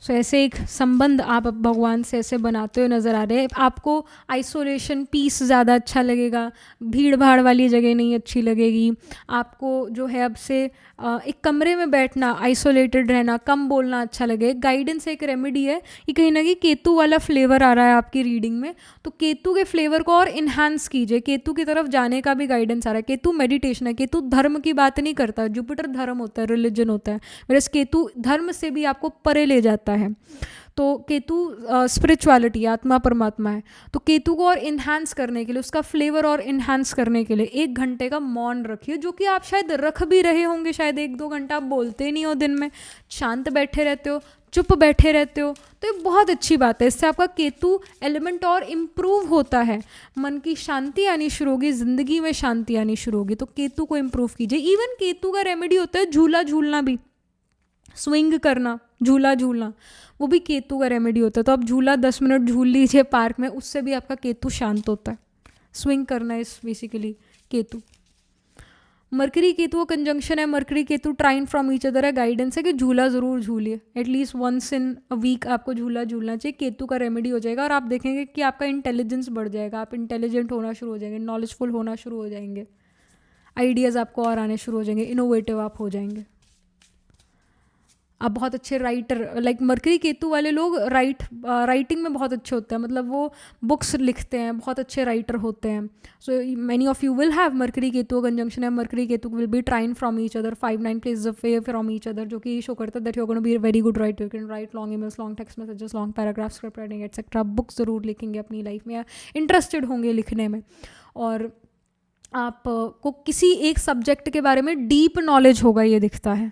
सो ऐसे एक संबंध आप भगवान से ऐसे बनाते हुए नज़र आ रहे हैं. आपको आइसोलेशन पीस ज़्यादा अच्छा लगेगा, भीड़ भाड़ वाली जगह नहीं अच्छी लगेगी. आपको जो है अब से एक कमरे में बैठना, आइसोलेटेड रहना, कम बोलना अच्छा लगे. गाइडेंस एक रेमेडी है, ये कहीं ना कहीं केतु वाला फ्लेवर आ रहा है आपकी रीडिंग में, तो केतु के फ्लेवर को और इन्हांस कीजिए. केतु की तरफ जाने का भी गाइडेंस आ रहा है. केतु मेडिटेशन है, केतु धर्म की बात नहीं करता. जुपिटर धर्म होता है, रिलीजन होता है, वैसे केतु धर्म से भी आपको परे ले जाता है. तो केतु स्पिरिचुअलिटी, आत्मा परमात्मा है. तो केतु को और इन्हांस करने के लिए, उसका फ्लेवर और इन्हांस करने के लिए 1 घंटे का मौन रखिए, जो कि आप शायद रख भी रहे होंगे. शायद 1-2 घंटा आप बोलते नहीं हो दिन में, शांत बैठे रहते हो, चुप बैठे रहते हो, तो ये बहुत अच्छी बात है. इससे आपका केतु एलिमेंट और इम्प्रूव होता है, मन की शांति आनी शुरू होगी, ज़िंदगी में शांति आनी शुरू होगी. तो केतु को इम्प्रूव कीजिए. इवन केतु का रेमेडी होता है झूला झूलना भी, स्विंग करना, झूला झूलना, वो भी केतु का रेमेडी होता है. तो आप झूला 10 मिनट झूल लीजिए पार्क में, उससे भी आपका केतु शांत होता है. स्विंग करना इस बेसिकली केतु. मरकरी केतु का कंजंक्शन है, Mercury Ketu trine from each other है. गाइडेंस है कि झूला ज़रूर झूलिए, at least once in a week आपको झूला झूलना चाहिए. केतु का रेमेडी हो जाएगा और आप देखेंगे कि आपका इंटेलिजेंस बढ़ जाएगा, आप इंटेलिजेंट होना शुरू हो जाएंगे, नॉलेजफुल होना शुरू हो जाएंगे, आइडियाज़ आपको और आने शुरू हो जाएंगे, इनोवेटिव आप हो जाएंगे. आप बहुत अच्छे राइटर, लाइक मरकरी केतु वाले लोग राइटिंग में बहुत अच्छे होते हैं, मतलब वो बुक्स लिखते हैं, बहुत अच्छे राइटर होते हैं. So many of you will have Mercury Ketu conjunction है. Mercury Ketu will be trine from each other, 5-9 places of way from each other, जो कि शो करता है that you are gonna be very good writer. You can write long emails, long text messages, long paragraph, script writing etcetera. Books ज़रूर लिखेंगे अपनी life में, या interested होंगे लिखने में, और आपको किसी एक सब्जेक्ट के बारे में डीप नॉलेज होगा, ये दिखता है.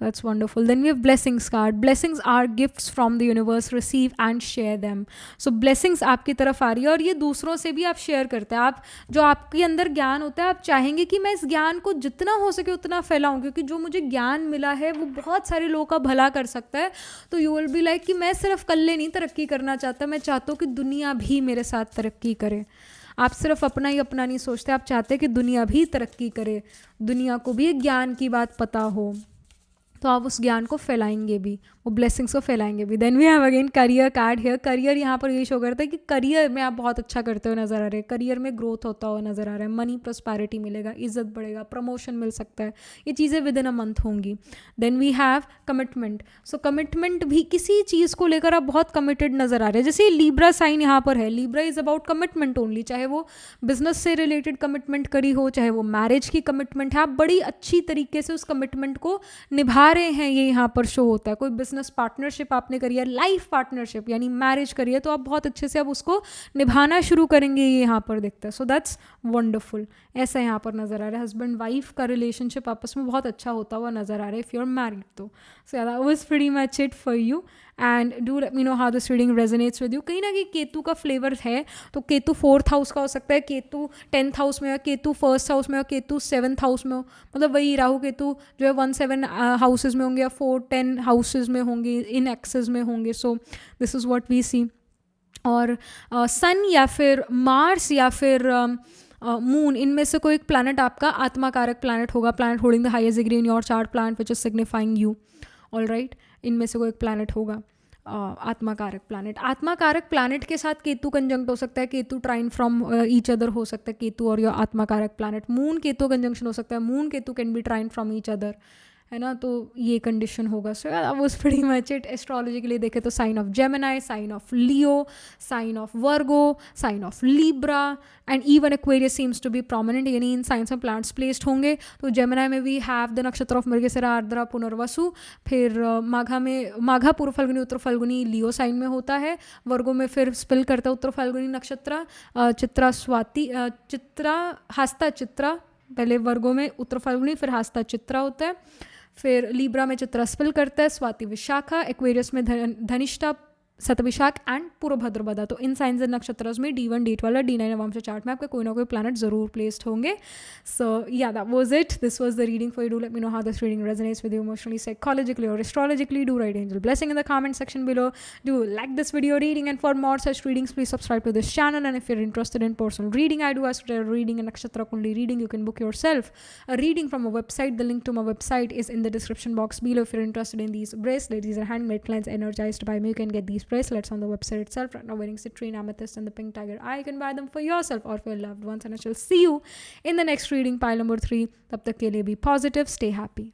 That's wonderful. Then we have blessings card. Blessings are gifts from the universe. Receive and share them. So blessings आपकी तरफ आ रही है और ये दूसरों से भी आप शेयर करते हैं. आप जो आपके अंदर ज्ञान होता है, आप चाहेंगे कि मैं इस ज्ञान को जितना हो सके उतना फैलाऊं, क्योंकि जो मुझे ज्ञान मिला है वो बहुत सारे लोगों का भला कर सकता है. तो यू विल बी लाइक कि मैं सिर्फ कल्ले नहीं तरक्की करना चाहता, मैं चाहता हूँ कि दुनिया भी मेरे साथ तरक्की करे. आप सिर्फ अपना ही अपना नहीं सोचते, आप चाहते हैं कि दुनिया भी तरक्की करे, दुनिया को भी ज्ञान की बात पता हो, तो आप उस ज्ञान को फैलाएंगे भी, वो ब्लेसिंग्स को फैलाएंगे भी. Then we have again career card here. Career यहाँ पर ये शो करता है कि करियर में आप बहुत अच्छा करते हुए नज़र आ रहे हैं, करियर में ग्रोथ होता हुआ नज़र आ रहा है, मनी प्रॉस्पेरिटी मिलेगा, इज्जत बढ़ेगा, प्रमोशन मिल सकता है, ये चीज़ें विद इन अ मंथ होंगी. Then we have commitment. So commitment भी, किसी चीज़ को लेकर आप बहुत कमिटेड नज़र आ रहे हैं. जैसे लीब्रा साइन यहाँ पर है, Libra is about commitment only, चाहे वो बिजनेस से रिलेटेड कमिटमेंट करी हो, चाहे वो मैरिज की कमिटमेंट है, आप बड़ी अच्छी तरीके से उस कमिटमेंट को निभा रहे हैं, ये यहाँ पर शो होता है. कोई बिजनेस बिजनेस पार्टनरशिप आपने करी है, लाइफ पार्टनरशिप यानी मैरिज करी है, तो आप बहुत अच्छे से अब उसको निभाना शुरू करेंगे, ये यहाँ पर दिखता है. So that's wonderful. ऐसा यहाँ पर नज़र आ रहा है. हस्बैंड वाइफ का रिलेशनशिप आपस में बहुत अच्छा होता हुआ नज़र आ रहा है इफ़ यू आर मैरिड. तो so that was pretty much it for you. And do let me know how this reading resonates with you. कहीं ना कहीं केतु का फ्लेवर है, तो केतु 4th हाउस का हो सकता है, केतु 10th हाउस में, या केतु 1st हाउस में, या केतु 7th हाउस में हो. मतलब वही राहु केतु जो है 1-7 हाउसेज में होंगे, या 4-10 हाउसेज में होंगे, इन एक्सेस में होंगे. So this is what we see. और सन या फिर मार्स या फिर मून, इनमें से कोई एक प्लैनेट आपका आत्मा कारक प्लैनेट होगा. Planet holding the highest degree in your chart, planet which is signifying you. All right, इनमें से कोई एक प्लैनेट होगा आत्मा कारक प्लैनेट. आत्मा कारक प्लैनेट के साथ केतु कंजंक्ट हो सकता है, Ketu trine from each other हो सकता है, केतु और योर आत्मा कारक प्लैनेट. मून केतु कंजंक्शन हो सकता है, moon Ketu can be trine from each other, है ना. तो ये कंडीशन होगा. सो that was pretty much it. Astrology के लिए देखें तो sign of Gemini, sign of Leo, sign of Virgo, sign of Libra and even Aquarius seems to be prominent, यानी इन साइंस में प्लांट्स प्लेस्ड होंगे. तो जेमिनाई में वी हैव द नक्षत्र ऑफ मृगशिरा, आर्द्रा, पुनर्वसु. फिर माघा में, माघा पूर्व फल्गुनी उत्तर फल्गुनी लियो साइन में होता है. वर्गो में फिर स्पिल करता है उत्तर फल्गुनी नक्षत्र, चित्रा स्वाति, चित्रा हस्ता चित्रा, पहले वर्गों में उत्तर फाल्गुनी, फिर हस्ता चित्रा होता है. फिर लिब्रा में चित्रा स्पिल करता है, स्वाति विशाखा. एक्वेरियस में धनिष्ठा, सतविशाख एंड पूर्व भद्रपदा. तो इन साइंस एंड नक्षत्रस में D1 D12 D9 नवंश चार्ट में आपके कोई ना कोई प्लैनेट जरूर प्लेस्ड होंगे. So yeah that was it. This was the reading for you. Do let me know how this reading resonates with you emotionally, psychologically और astrologically. Do write angel blessing in the comment section below. Do like this video reading, and for more such readings please subscribe to this channel. And if you're interested in personal reading, I do astro reading and nakshatra kundi reading. You can book yourself a reading from a website. The link to my website is in the description box below. If you're interested in these bracelets, these are handmade clients energized by me. You can get these bracelets on the website itself. Right now wearing citrine, amethyst and the pink tiger eye. You can buy them for yourself or for your loved ones, and I shall see you in the next reading, pile number 3. Tab tak ke liye be positive, stay happy.